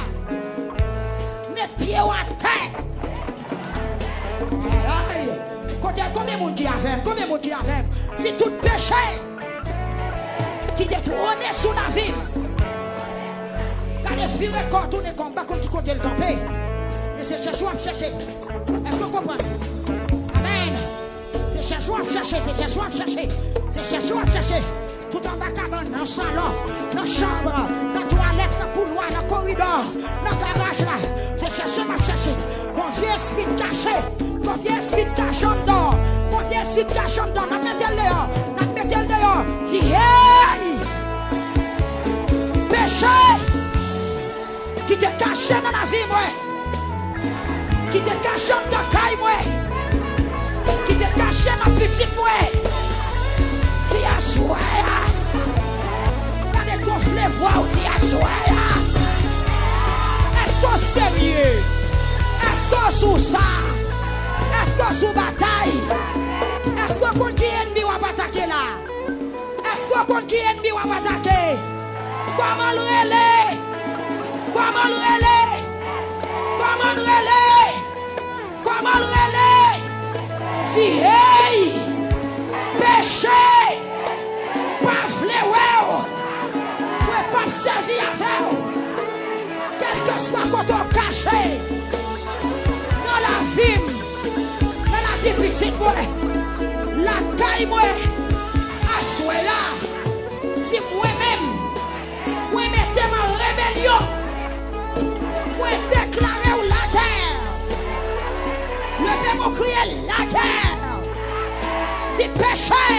Mets pieds à terre. Combien de monde qui a fait? Combien de monde qui a fait? Si tout péché qui t'est trôné sous la vie. Quand les filles retournent combat contre qui côté le camper. Et c'est chercher à chercher. Est-ce que vous comprenez? Amen. C'est chercher à chercher, c'est chercher à chercher. C'est chercher à chercher. Tout en bas cabane, dans le salon, dans la chambre, dans la toilette, dans le couloir, dans le corridor, dans le garage là. C'est chercher à chercher. Mon vieux esprit caché. Mon vieux esprit caché dedans. Mon vieux esprit caché dedans. N'a pas de dehors. N'a pas de dehors. Dis hey! Péché qui te caché dans la vie, moi. Qui te caché dans ta caille, moi. Qui te caché dans la petite, moi. Dis à Soya. Quand les gonflés voient, dis à Soya. Est-ce que c'est mieux? Est-ce que sous ça? Est-ce que sous bataille? Est-ce que contre qui ennemi va attaquer là? Est-ce que contre qui ennemi va attaquer? Comment le relais? Comment le relais? Comment le relais? Comment le relais? Si hey! Péché! Pas fléau! Ou pas servir avec vous! Quel que soit quand on caché! Dans la vie! Petite moi, la caille moi, à souhait là, si moi-même, moi mettez ma rébellion, moi déclarer la guerre, levez mon crier la guerre, si péché,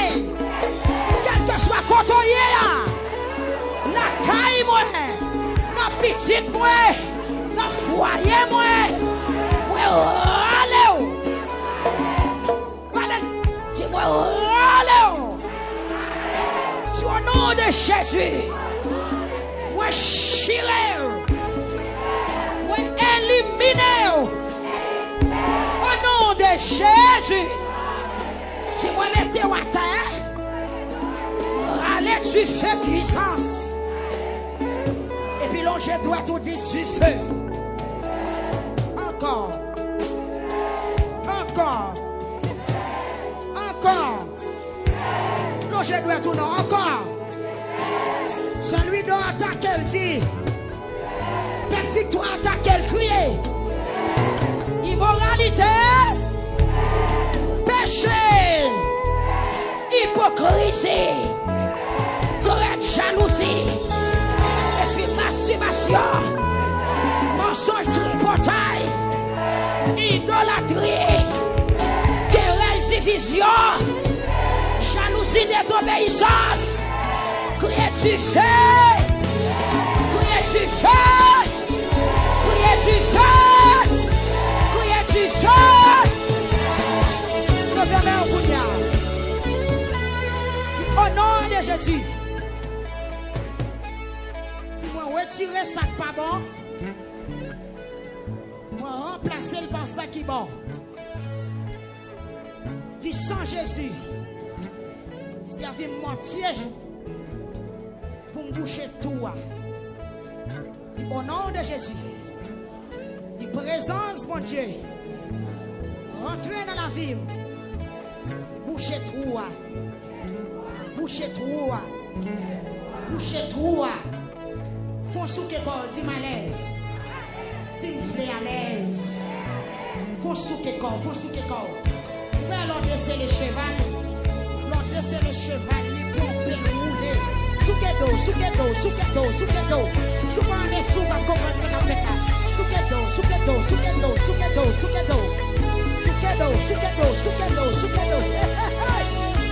quel que soit côtoyé là, la caille moi, la petite moi, la foyer moi, allez. Au nom de Jésus, moi chiré, moi éliminé. Au nom de Jésus, si moi mettez à terre, allez tu fais puissance. Et puis là je dois tout dire du feu. Encore. Encore. Encore. Non, je dois tourner encore. Celui dont attaque elle dit. Petite toi attaque elle crie. Immoralité. Péché. Hypocrisie. Jalousie. Et puis masturbation. Mensonge tripotaille. Idolâtrie. Division, jalousie, désobéissance, crier du feu, crier du feu, crier du feu, crier du feu. Au nom de Jésus, dis-moi retirer ça qui pas bon, moi remplacer le par ça qui est bon. Dis sans Jésus, servez-moi entier pour me boucher tout. Dis au nom de Jésus, dis présence, mon Dieu, rentrez dans la vie, boucher tout, boucher tout, boucher tout. Font sous que dis malaise, dis me à l'aise. Faut souquer corps, faut souquer corps. Mais l'autre c'est le cheval. L'autre c'est le cheval, les pompes, roulés. Souquet d'eau, souquet d'eau, souquet d'eau, souquet d'eau. Souvent on est sous, on va comprendre ce qu'on fait là. Souquet d'eau, souquet d'eau, souquet d'eau, souquet d'eau, souquet d'eau. Souquet d'eau, souquet d'eau, souquet d'eau, souquet d'eau.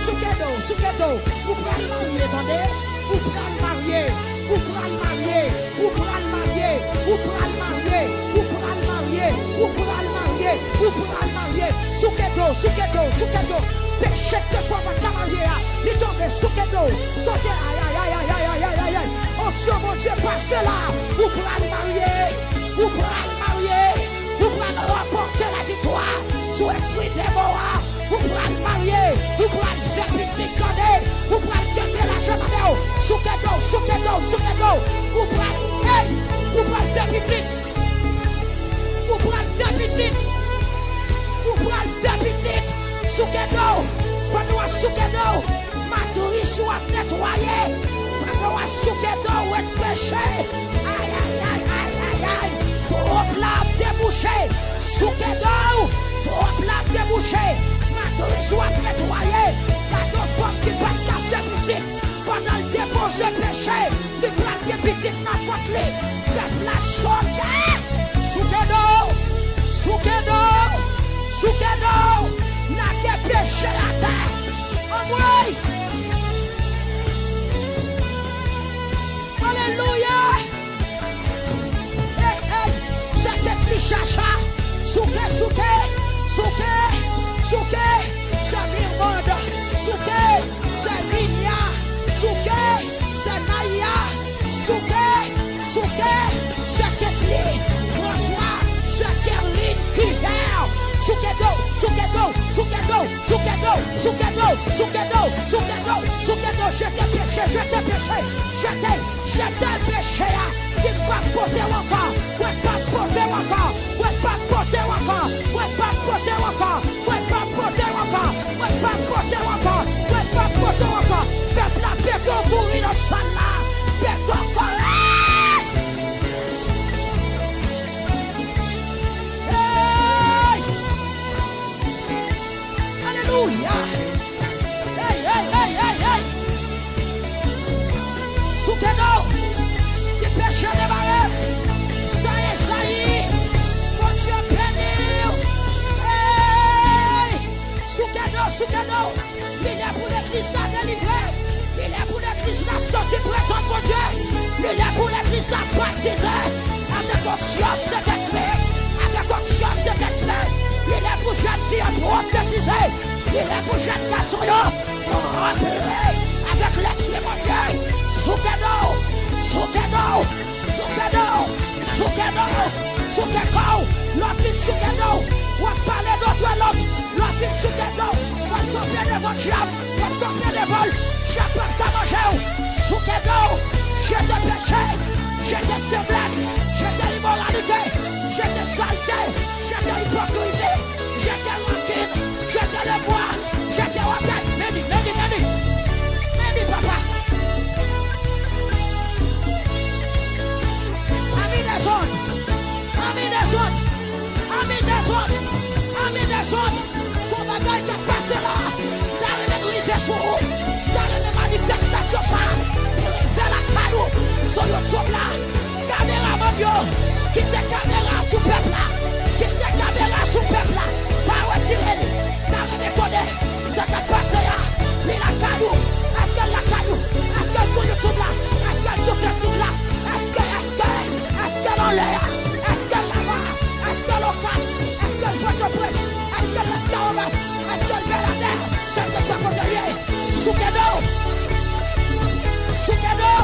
Souquet d'eau, souquet d'eau. Vous pouvez le marier, attendez. Vous pouvez le marier. Vous pouvez le marier. Vous pouvez le marier. Vous pouvez le marier. Vous pouvez le marier. Vous pouvez le marier. Vous pouvez le marier. Souquet d'eau, souquet d'eau, souquet d'eau. Péché que toi va marier. Il tombe souquet d'eau. Aïe, aïe, aïe, aïe, aïe, aïe, aïe, aïe. Oh Dieu, mon Dieu, passez là. Vous pouvez le marier. Vous pouvez le marier. Vous pouvez remporter la victoire. Sous esprit démon. Vous pouvez le marier. Vous pouvez le faire petit connaît. Vous pouvez le gagner la chemin. Souquet d'eau, souquet d'eau, souquet d'eau. Vous pouvez le faire petit. Vous pouvez le faire petit. Vous pouvez le faire petit. Souquet d'eau. Pendant un souquet d'eau. Ma tourie soit nettoyée. Pendant un souquet d'eau ou est péché. Aïe, aïe, aïe, aïe, aïe, aïe. Trop plat débouché. Souquet d'eau. Trop plat débouché. Ma tourie soit nettoyée. La dose pomme qui passe la petite. Pendant le dépôt de péché. Le plat de petite n'a pas de lit. Peuple la choqué. Souquet d'eau. Souquet d'eau. Souquet d'eau. N'a que péché la terre. Oh oui. Alléluia. Hey, hey. C'est écrit chacha. Souquet, souquet. Souquet. Souquet. C'est Mirmande. Souquet. C'est Minia. Souquet. C'est Naïa. Souquet. Souquet. C'est écrit François. C'est Kerline qui vient. Souquet d'eau, souquet d'eau, souquet d'eau, souquet d'eau, souquet d'eau, souquet d'eau, souquet d'eau, souquet d'eau, je t'ai péché, il va poser encore, ouais pas poser encore, ouais pas poser encore, ouais pas poser encore, ouais pas poser encore, ouais pas poser encore, ouais pas poser encore, faites la paix qu'on pourrit dans ça là, faites encore. Alléluia. Hey, hey, hey, hey, hey. Souquet d'eau. Qui péché les barrettes. Ça y est. Mon Dieu béni. Hey. Souquet d'eau. Il est pour l'église à délivrer. Il est pour l'église à sortir présente, mon Dieu. Il est pour l'église à baptiser. Avec conscience de d'esprit. Avec conscience de d'esprit. Il est pour jeune fille à prophétiser. Il est pour jeune garçon rempli avec l'esprit, mon Dieu. Souquet d'eau, souquet d'eau, souquet d'eau, souquet d'eau, souquet d'eau. L'homme souquet d'eau. On va parler d'autre l'homme. L'homme souquet d'eau. On va tomber devant le diable. On va tomber devant le diable. On va manger. Souquet d'eau. J'ai des péchés. J'ai des faiblesses. J'ai des immoralités. J'ai des saletés. J'ai des hypocrisies. J'ai des rancines. J'ai des bois. J'ai des organes. Meni, papa. Amis des zones. Amis des zones. Amis des zones. Amis des zones. Ton bagage qui a passé là. Dans l'église sur vous. Dans les manifestations ça. Il fait la cadeau. Sur YouTube là. Caméra mon Dieu. Quitte caméra sous peuple là. Quitte caméra sous peuple là. Pas retirer. Dans les méthodes. Ça t'a passé là. Mais la cadeau. Est-ce que la cadeau. Est-ce que sur YouTube là. Est-ce que sur Facebook là. Est-ce que dans l'air. Est-ce que là-bas. Est-ce que local. Est-ce que le point de presse. Est-ce que l'esclavage. Est-ce que le Belader. Quel que soit votre lieu. Souquet d'eau. Souquet d'eau.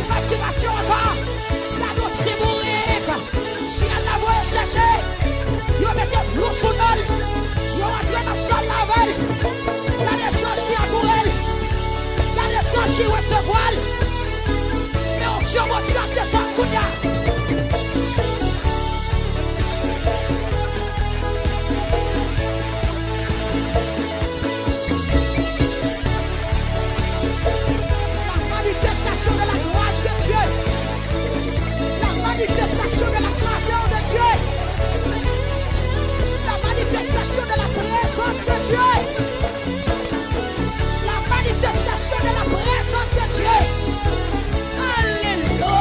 facturation encore. La note symbolique. Si elle la voit chercher, il va mettre flou sous elle. Il va entrer dans la salle la veille. Il y a des choses qui ont pour elle. Il y a des choses qui recevoir. Mais on tient mon Dieu à son coup de manifestation de la grâce de Dieu, la manifestation de la grandeur de Dieu, la manifestation de la présence de Dieu, la manifestation de la présence de Dieu. Alléluia.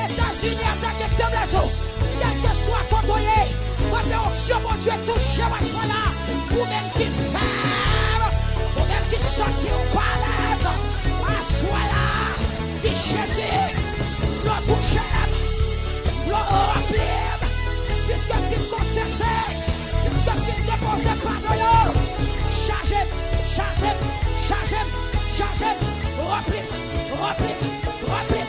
États-Unis attaquent faiblesse. Quel que soit côtoyé, votre onction, mon Dieu, touche à ce là. Vous-même qui ferme, vous-même qui sortez au palais, à ce là, qui cherchez, le boucher, le remplir, puisque qu'il confessait, puisque qu'il déposait pardon, chargez, chargez, chargez, chargez, remplir, remplir, remplir.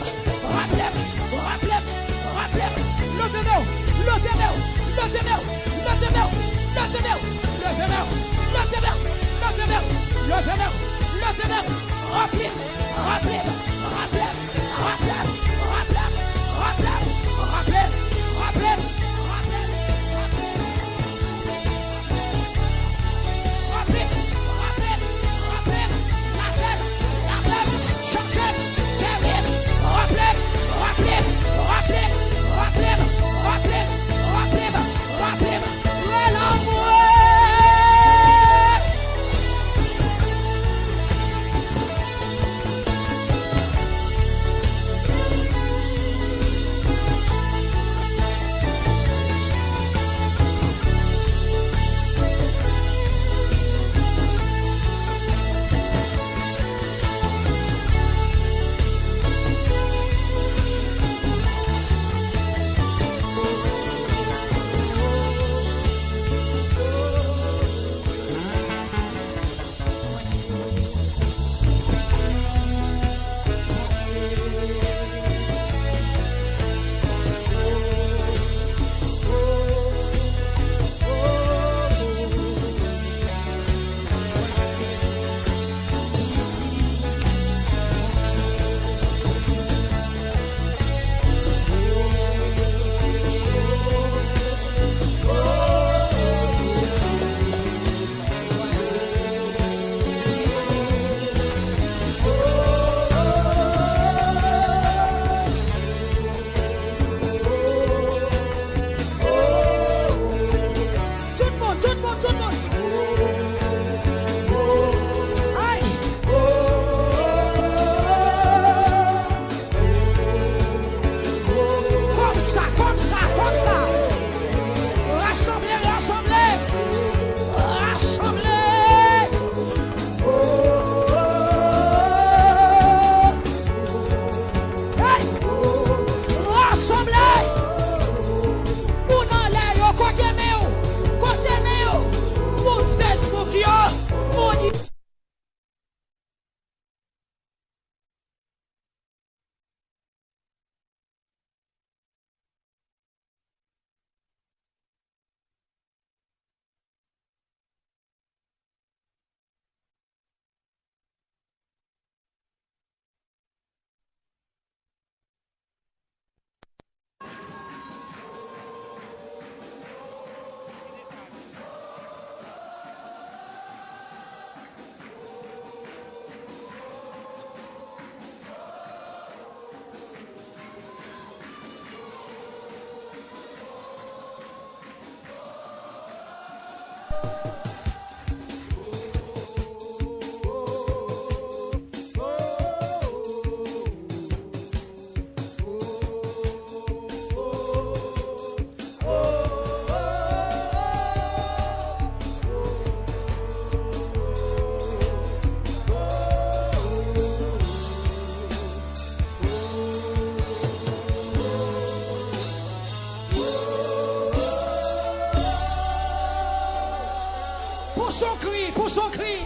Pour son cri.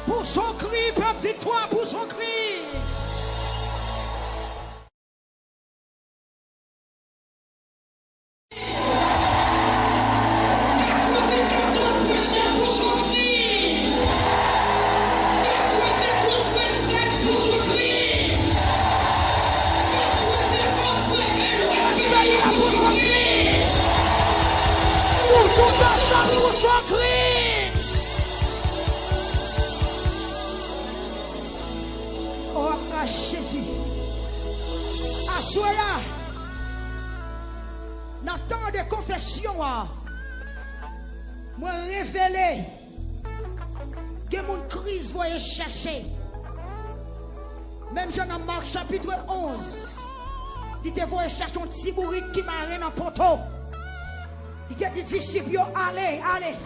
Pour son cri, peuple victoire, pour son cri. Jésus. Assoyez-la. Dans le temps de confession, moi révélé que mon crise voyait chercher. Même Jean Marc chapitre 11. Il te voyait chercher un petit bourrique qui m'a rien en poteau. Il te dit disciples, allez, allez.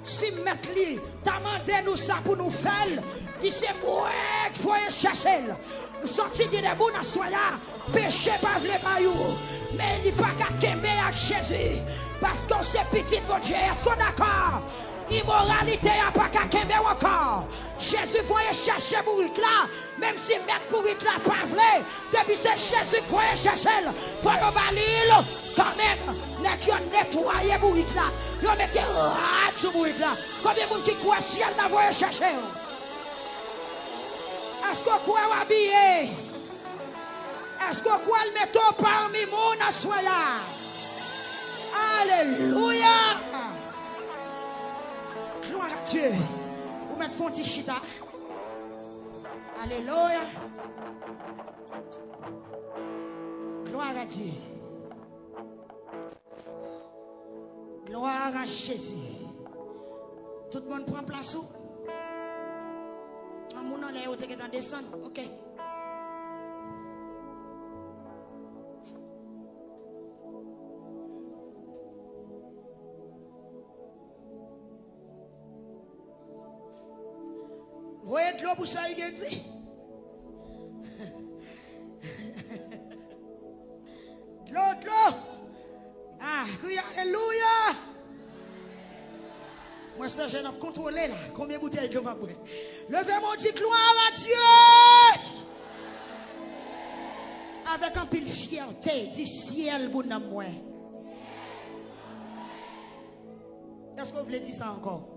Si mettre lui, t'as demandé nous ça pour nous faire. Dis c'est moi qui faut chercher. Sorti de debout dans soya, péché pas vle bayou. Mais il pas qu'à kembe avec Jésus. Parce qu'on c'est petit bon Dieu. Est-ce qu'on est d'accord? Immoralité a pas qu'à kembe encore. Jésus voyait chercher bourrique là. Même si mettre bourrique là pas vle. Depuis c'est Jésus qui voyait chercher. Faut le balil quand même. N'est qu'on nettoyer bourrique là. Yo mettez rat sur bourrique là. Combien de monde qui croit ciel n'a voyé chercher? Est-ce qu'on croit habillé? Est-ce qu'on croit le mettre parmi mon assoya? Alléluia! Gloire à Dieu. Vous mettez fonti chita. Alléluia. Gloire à Dieu. Gloire à Jésus. Tout le monde prend place où? Mon nom est où tu es descendre, ok. Voyez de l'eau pour ça, il y a de l'eau. Ah, alléluia. Moi, ça, je n'ai contrôlé là. Combien de bouteilles je vais boire? Levez mon dit gloire à Dieu. Avec un peu de fierté du ciel, bon à moi. Est-ce que vous voulez dire ça encore?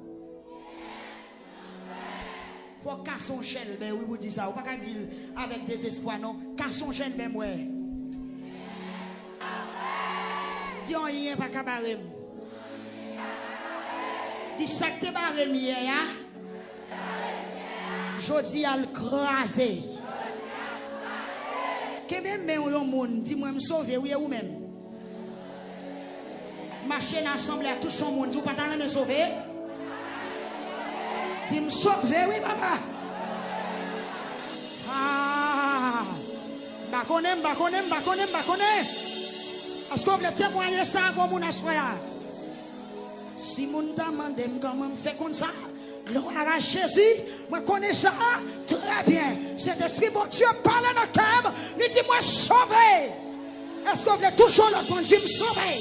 Il faut casser son chel, mais oui, vous dites ça. Vous ne pouvez pas dire avec désespoir, non. Casser son chel, mais moi. Dis rien, pas qu'à barrer. Dis ça que tu barré hier. Je dis à le craser. Que même un monde, dis-moi, me sauver, oui ou même. Marcher ensemble à tout son monde, vous ne pouvez pas me sauver. Dis me sauver, oui, papa. Ah, bakonem. Est-ce que vous voulez témoigner ça pour mon assoya? Si mon demande comment me fait comme ça, gloire à Jésus, moi connais ça très bien. Cet esprit, mon Dieu, parle dans le cœur, il dit moi sauver. Est-ce que vous voulez toujours le bon Dieu me sauver?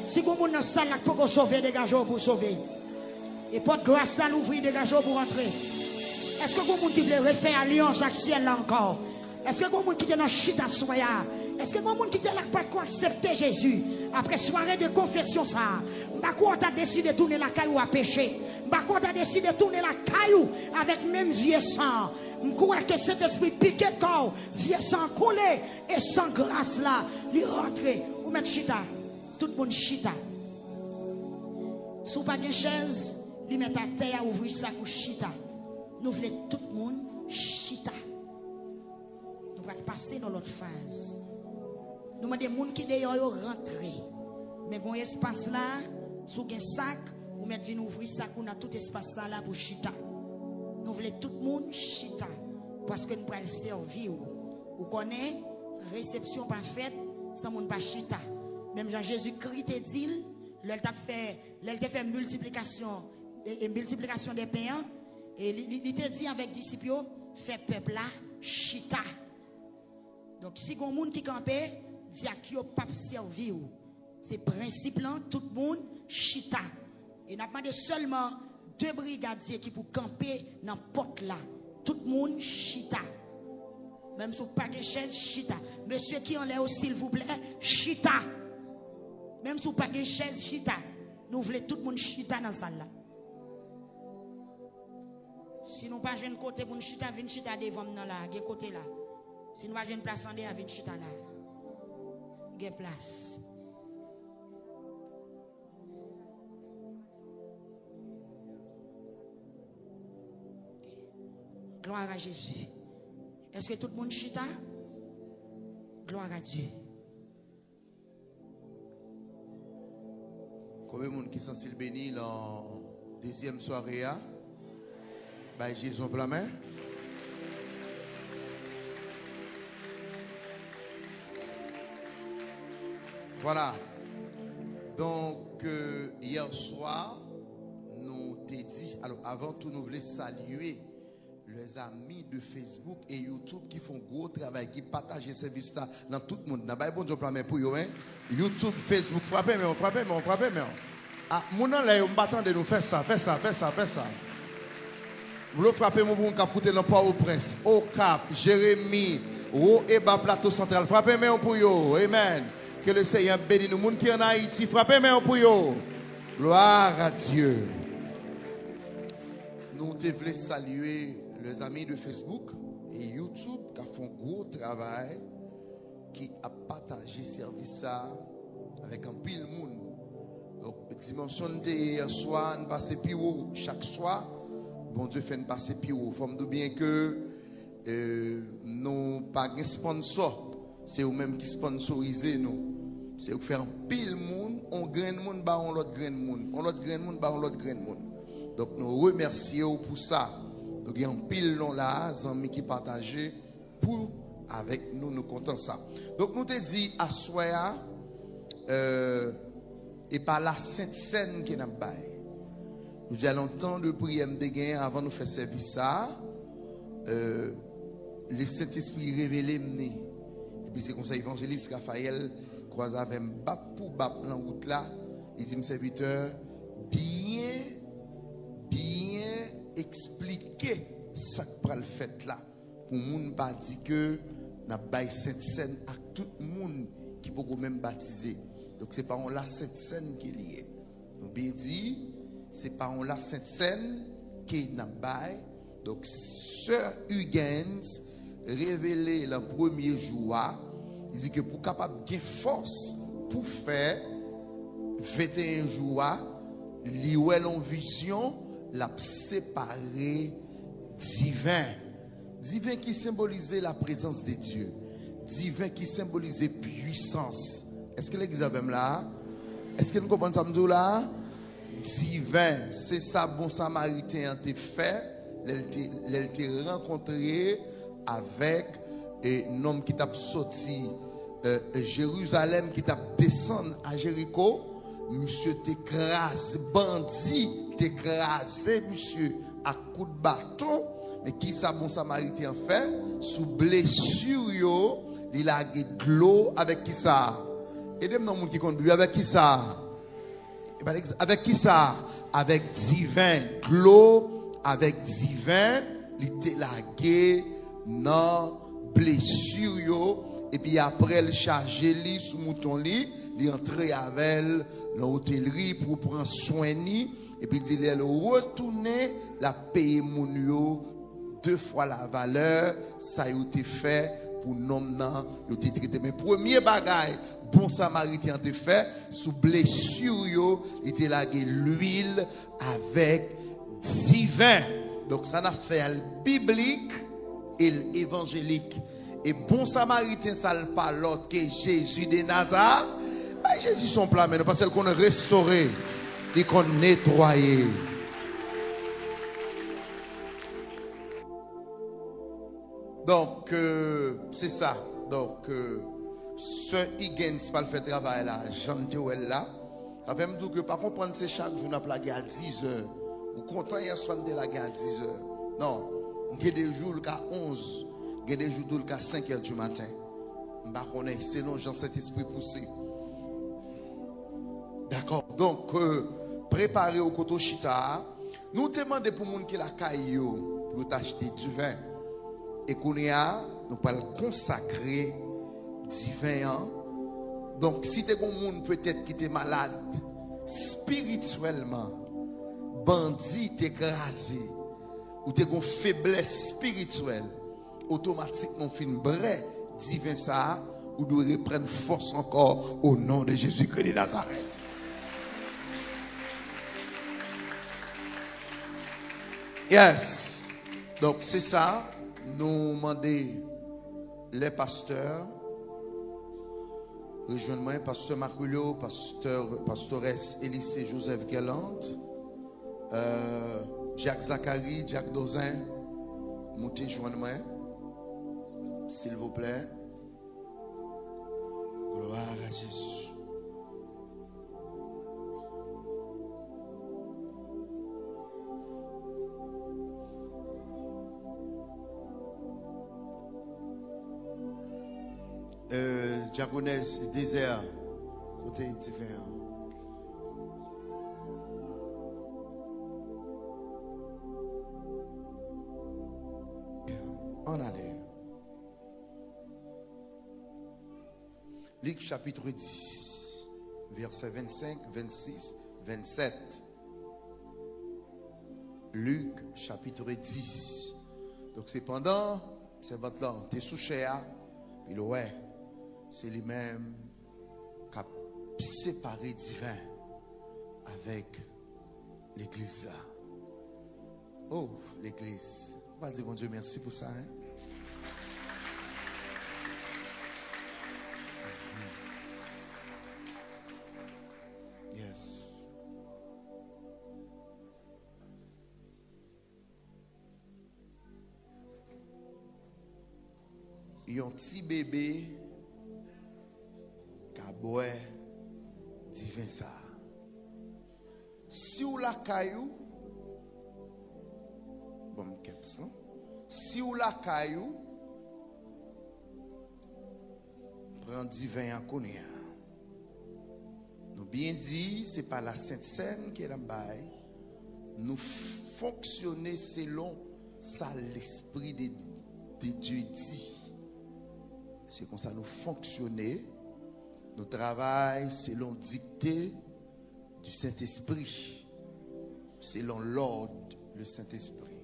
Si vous avez dans la salle pour vous sauver, dégagez pour sauver. Et pour grâce là, l'ouvrir, dégagez pour rentrer. Est-ce que vous voulez refaire alliance avec ciel là encore? Est-ce que vous voulez dans le chita soya? Est-ce que vous voulez là pour accepter Jésus? Après soirée de confession ça, on a décidé de tourner la caillou à pécher. On a décidé de tourner la caillou avec même vieux sang. Je crois que cet esprit piqué de corps, vieux sang collé et sans grâce là, lui rentrer. Ou mettre chita. Tout le monde chita. Si vous n'avez pas de chaise, lui mettre à terre, ouvrir sa couche chita. Nous voulons tout le monde chita. Nous allons passer dans l'autre phase. Nous demandons des gens qui d'ailleurs rentrer. Mais bon espace là, sous un sac, ou mettre vin ouvrir sac, on a tout espace ça là pour chita. Nous voulons tout le monde chita. Parce que nous pouvons le servir. Vous connaissez, réception pas faite, sans monde pas chita. Même Jean-Jésus-Christ te dit, l'elle t'a fait multiplication des pains. Et il te dit avec disciples, fait peuple là, chita. Donc si il y a un monde qui campe, dit à qui pas servir. C'est principe là, tout le monde chita. Et n'a pas de seulement 2 brigadiers qui pour camper dans la porte là. Tout le monde chita. Même si vous n'avez pas de chaise, chita. Monsieur qui en l'air, s'il vous plaît, chita. Même si vous n'avez pas de chaise, chita. Nous voulons tout le monde chita dans la salle là. Si nous n'avons pas de côté pour nous chita, venez chita devant nous là, de côté là. Si nous n'avons pas de place en dehors, venez chita là. Il y a place. Gloire à Jésus. Est-ce que tout le monde chita? Gloire à Dieu. Combien de monde qui sont bénis dans la deuxième soirée? Bah, Jésus en la main. Voilà. Donc, hier soir, nous t'ai dit, alors avant tout, nous voulons saluer les amis de Facebook et YouTube qui font gros travail, qui partagent ce service là dans tout le monde. N'a pas bon job là pour eux, hein. YouTube, Facebook, frappez, mais on frappe, mais on frappe, mais on. Ah, mon nom là, on m'attend de nous faire ça. Vous le frappez, mon bon cap, dans Port-au-Prince, au Cap, Jérémie, au Eba Plateau Central. Frappez, mais on pour eux. Amen. Que le Seigneur bénisse nous. Monde qui en Haïti, frappez, mais on pour eux. Gloire à Dieu. Nous devons saluer les amis de Facebook et YouTube qui font gros travail, qui a partagé service ça avec un pile monde. Donc, dimension de hier soir, nous passons plus haut chaque soir. Bon Dieu fait nous passer plus haut. Il faut me dire bien que nous pas de sponsor. C'est eux-mêmes qui sponsorisent nous. C'est eux qui font un pile monde, on grain monde, bah on l'autre grain monde, on l'autre grain monde, bah on l'autre grain monde. Donc nous remercions pour ça. Donc il y a un pile long là, amis qui partagent pour avec nous, nous comptons ça. Donc nous te dit à soya et par la Sainte Seine qui n'a pas. Nous allons temps de prière de gain avant de faire service ça. Le Saint-Esprit révélé mené. Et puis c'est comme ça évangéliste Raphaël croise avec bap pour bap dans route là. Il dit, mes serviteurs, bien expliquer ça que le fait là. Pour moun pas dire que n'a pas cette scène à tout le monde qui peut même baptiser. Donc c'est pas on la cette scène qui est liée. Donc bien dit, c'est pas on la cette scène qui n'a pas. Donc Sœur Huygens révélé le premier jour, il dit que pour capable de force pour faire 21 jours, liouel en vision, la séparé divin. Divin qui symbolisait la présence de Dieu. Divin qui symbolisait puissance. Est-ce que l'église a même là? Est-ce que nous comprenons ça là? Divin, c'est ça bon samaritain a fait. Elle t'a rencontré avec un homme qui t'a sorti Jérusalem, qui t'a descendu à Jéricho. Monsieur t'écrase, bandit t'écrase, monsieur, à coup de bâton. Mais qui ça bon samaritain fait? Sous blessure, il a de l'eau avec qui ça? Et des gens qui conduisent avec qui ça? Avec qui ça? Avec divin. De l'eau avec divin, il était lagué dans blessure. Et puis après, il chargé lui sous mouton lit, il entrait avec l'hôtellerie pour prendre soin de lui. Et puis il dit, il retourner la payer mon 2 fois la valeur, ça a été fait pour nom nan, il été traité. Mais premier bagaille, bon samaritain a été fait, sous blessure, il était lagué l'huile avec divin. Donc ça n'a fait le biblique et l'évangélique. Et bon samaritain, ça ne pas l'autre que Jésus de Nazareth. Ben, Jésus son plat, mais parce qu'on a restauré, et qu'on a nettoyé. Donc, c'est ça. Donc, ce Higgins, pas le fait travail là, Jean-Joël là. Ça fait me dire que par contre, prendre c'est chaque jour, on a plagué à 10 heures. Ou content hier soir, de la guerre à 10 heures. Non, il y a des jours à 11, il y a des jours à 5 heures du matin. On est selon Jean Saint-Esprit poussé. D'accord. Donc, préparez au koto chita. Nous demandons pour les gens qui la caillou pour t'acheter du vin. Et qu'on y a, nous allons consacrer du vin. Donc, si tu es un monde peut-être qui est malade spirituellement, bandit écrasé, ou tu as une faiblesse spirituelle, automatiquement, fin vrai, divin ça, ou doit reprendre force encore au nom de Jésus-Christ de Nazareth. Yes. Donc, c'est ça. Nous demandons les pasteurs. Rejoins-moi, pasteur Maculio, pastoresse Élysée Joseph Galante, Jacques Zachary, Jacques Dozin, montez joindre-moi, s'il vous plaît. Gloire à Jésus. Diagonesse désert côté divin. En allait. Luc chapitre 10 versets 25, 26, 27. Luc chapitre 10. Donc c'est pendant c'est votre là, t'es sous cher, puis le ouais. C'est lui-même qui a séparé divin avec l'église là. Oh, l'église. On va dire, mon Dieu, merci pour ça. Hein? Yes. Il y a un petit bébé boire divin ça. Si ou la caillou, bon keps, non? Si ou la caillou, prend divin en connaît. Nous bien dit, c'est pas la Sainte Seine qui est dans le bail. Nous fonctionner selon ça l'esprit de Dieu dit. C'est comme ça nous fonctionner. Nous travaillons selon dictée du Saint-Esprit, selon l'ordre du Saint-Esprit.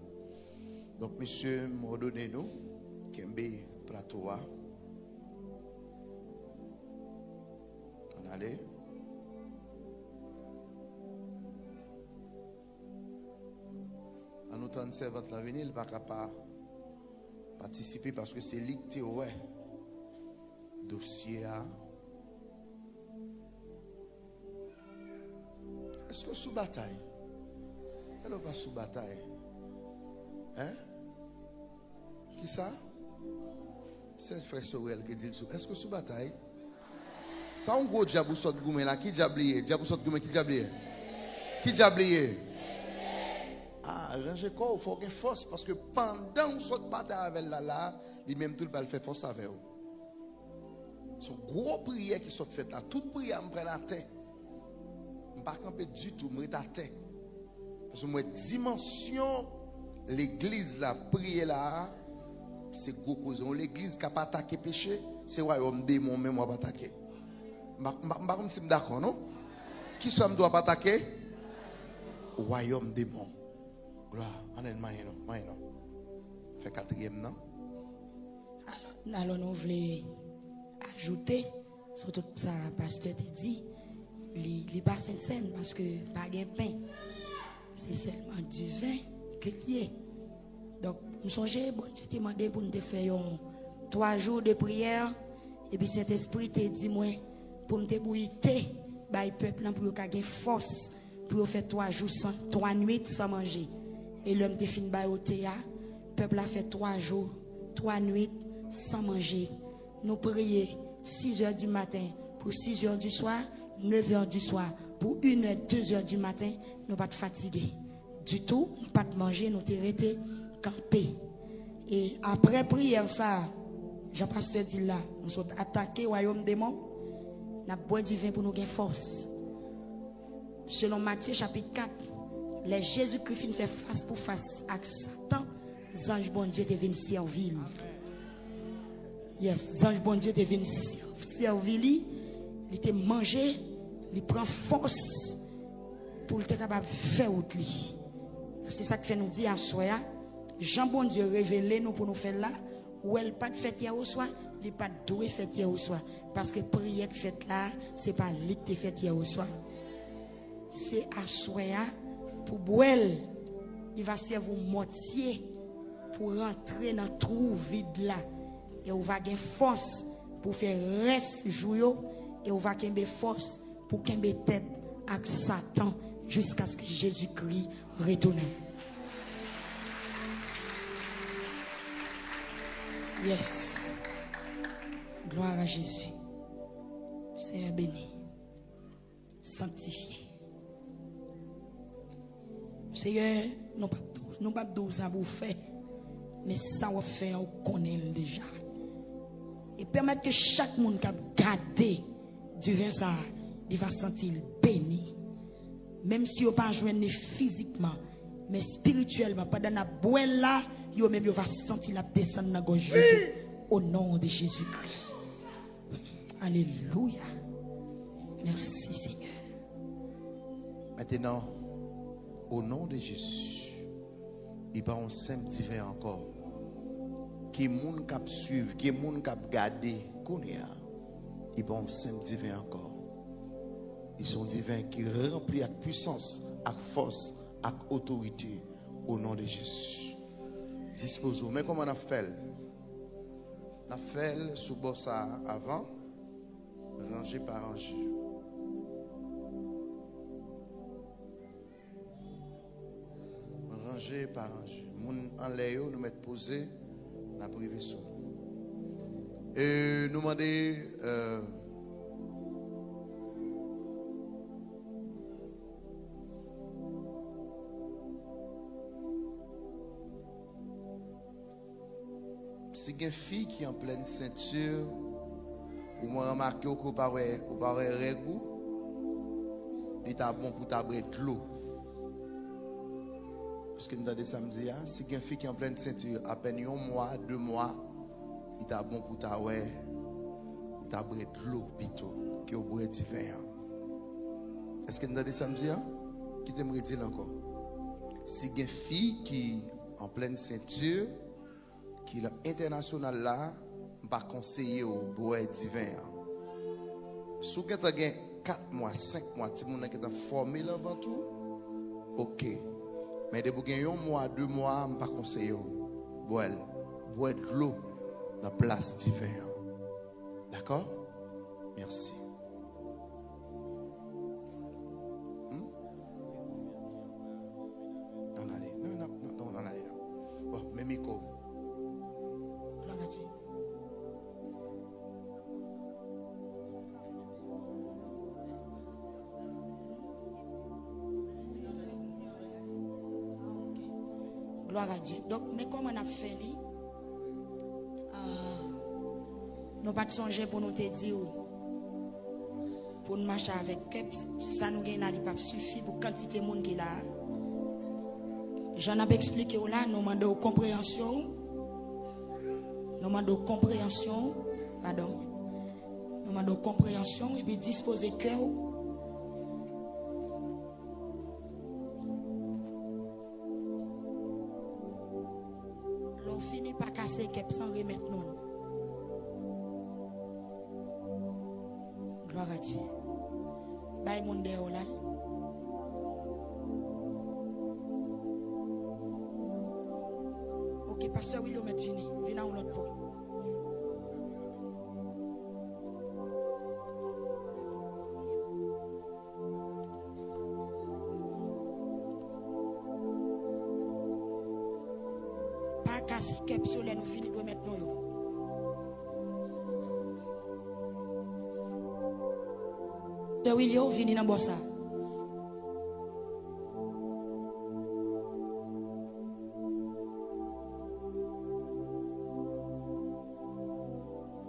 Donc, monsieur, m'ordonnez-nous, Kembe Platoa. On allait. En nous temps de servir l'avenir, il ne va pas participer parce que c'est lui qui est dossier à. Est-ce que sous bataille? Elle n'est pas sous bataille. Hein? Qui ça? C'est frère Sorel qui dit sous. Est-ce que sous bataille? Ça on go diable sort goumé là. Qui diablier? Diable sort goumé qui diablier? Qui diablier? Ah, ranger quoi? Il faut qu'il force parce que pendant sort bataille avec là, il même tout le faire force avec vous. Son gros prière qui sont faites là. Toute prière me prend la tête. Je ne vais pas camper du tout, je vais à terre. Parce que moi, dimension, l'église, la prière là, c'est gros cause. L'église qui n'a pas attaqué péché, c'est le royaume démon, même moi pas attaquer. Je ne sais pas si je suis d'accord, non? Qui soit ne doit pas attaquer? Royaume démon. Gloire. Non. Fait quatrième, non? Alors, nous voulons ajouter, surtout ça, pasteur te dit. Il n'est pas Sainte-Seine parce que pas de pain. C'est seulement du vin que lié. Donc, nous songeons, bon Dieu t'a demandé pour nous faire un 3 jours de prière. Et puis Saint-Esprit te dit moi pour me débrouiller by peuple pour qu'il force pour faire 3 jours 3 nuits sans manger. Et l'homme te fin by au peuple a fait 3 jours 3 nuits sans manger. Nous prions 6 heures du matin pour 6 heures du soir, 9 heures du soir pour 1 heure, 2 heures du matin. Nous pas fatigués du tout, nous pas manger, nous te resté camper. Et après prière ça, Jean-Pasteur dit là, nous sommes attaqués au royaume démon, nous avons boire du vin pour nous gagner force. Selon Matthieu chapitre 4, les Jésus-Christ fait face pour face avec Satan, les anges bon Dieu te viennent servir. Yes, les anges bon Dieu te viennent servir, il te manger, il prend force pour être capable de faire autre. C'est ça que fait nous dire à soi, Jean bon Dieu révélé nous pour nous faire là, ou elle pas de fête hier au soir, il pas doué fête hier au soir, parce que prière fête là, c'est pas lui qui fait hier au soir. C'est à soi pour boire, il va servir moitié pour rentrer dans le trou vide là, et on va gagner force pour faire reste jour, et on va gagner force pour gagner tête avec Satan jusqu'à ce que Jésus-Christ retourne. Yes. Gloire à Jésus. Seigneur béni. Sanctifié. Seigneur, nous pas 12 ans pour faire, mais ça va faire, on connaît déjà. Et permettre que chaque monde qui a gardé du vin ça, il va sentir béni. Même si on pas joindre physiquement, mais spirituellement, pendant la boire là, yo même yo va sentir la descendre dans gorge au nom de Jésus-Christ. Alléluia. Merci Seigneur. Maintenant, au nom de Jésus, il va un saint divin encore. Qui moun k'ap suivre, qui moun k'ap garder, connaît. Il va un saint divin encore. Ils sont divins qui remplis avec puissance, avec force, avec autorité au nom de Jésus. Disposons. Mais comment on a fait? On a fait sous bossa avant, rangé par rangé. Rangé par rangé. Moun en l'air, nous mettre posé, nous privé sous nous. Et nous demander si une fille qui est en pleine ceinture, ou moi remarqué au pas régou, il est bon pour t'abrer de l'eau. Parce que nous avons dit samedi, si une fille qui est en pleine ceinture, à peine 1 mois, 2 mois, il est bon pour t'abrer de l'eau plutôt, que au boire du vin. Est-ce que nous avons dit samedi, qui t'aimerait dire encore? Si une fille qui est en pleine ceinture, qui est international là, pas conseiller au bois divin. Si vous avez 4 mois, 5 mois, si vous avez formé avant tout, ok. Mais de vous avez 1 mois, 2 mois, pas conseiller au bois de l'eau dans la place divin. D'accord? Merci. Non, allez. Bon, mais Miko. Gloire à Dieu. Donc, mais comment on a fait nous pas de songer pour nous te dire pour nous marcher avec ça nous gagne pas suffit pour quantité de monde qui là. J'en ai expliqué là, nous demandons compréhension. Nous demandons compréhension, pardon. Nous demandons compréhension et puis disposer cœur. L'on finit par casser kep sans remettre nous. Gloire à Dieu. Bye monde de là. Ok, pasteur William est fini. Viens dans l'autre pot. casser kep sur les nous fini de mettre nous. De William vini dans bossa.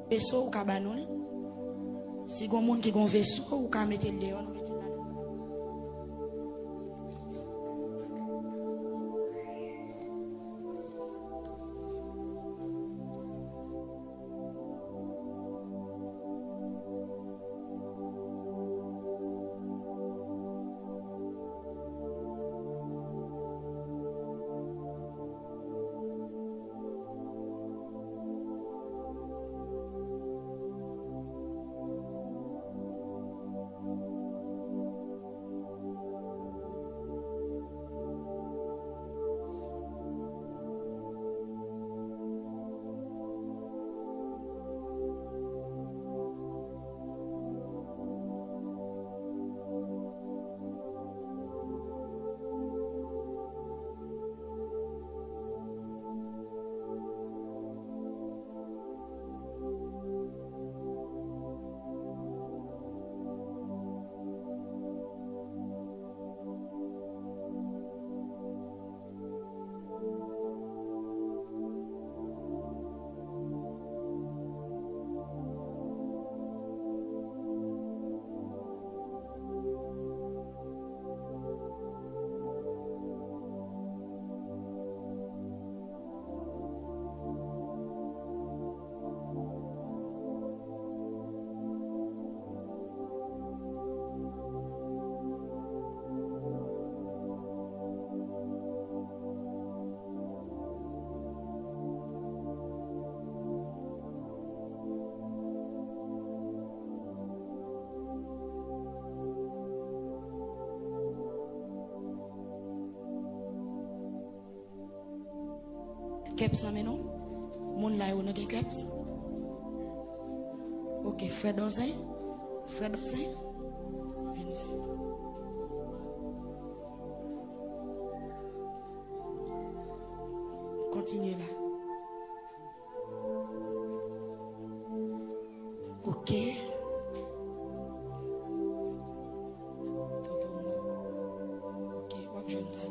Vaisseau ou cabanon. Si gon monde qui gon vaisseau ou ka mettre le dehors. Keps nan menon? Moun la yo nan gen keps? Ok, frère Donzin. Frère Donzin. Viens ici. Continue là. Ok. Ok, wap jeune ta.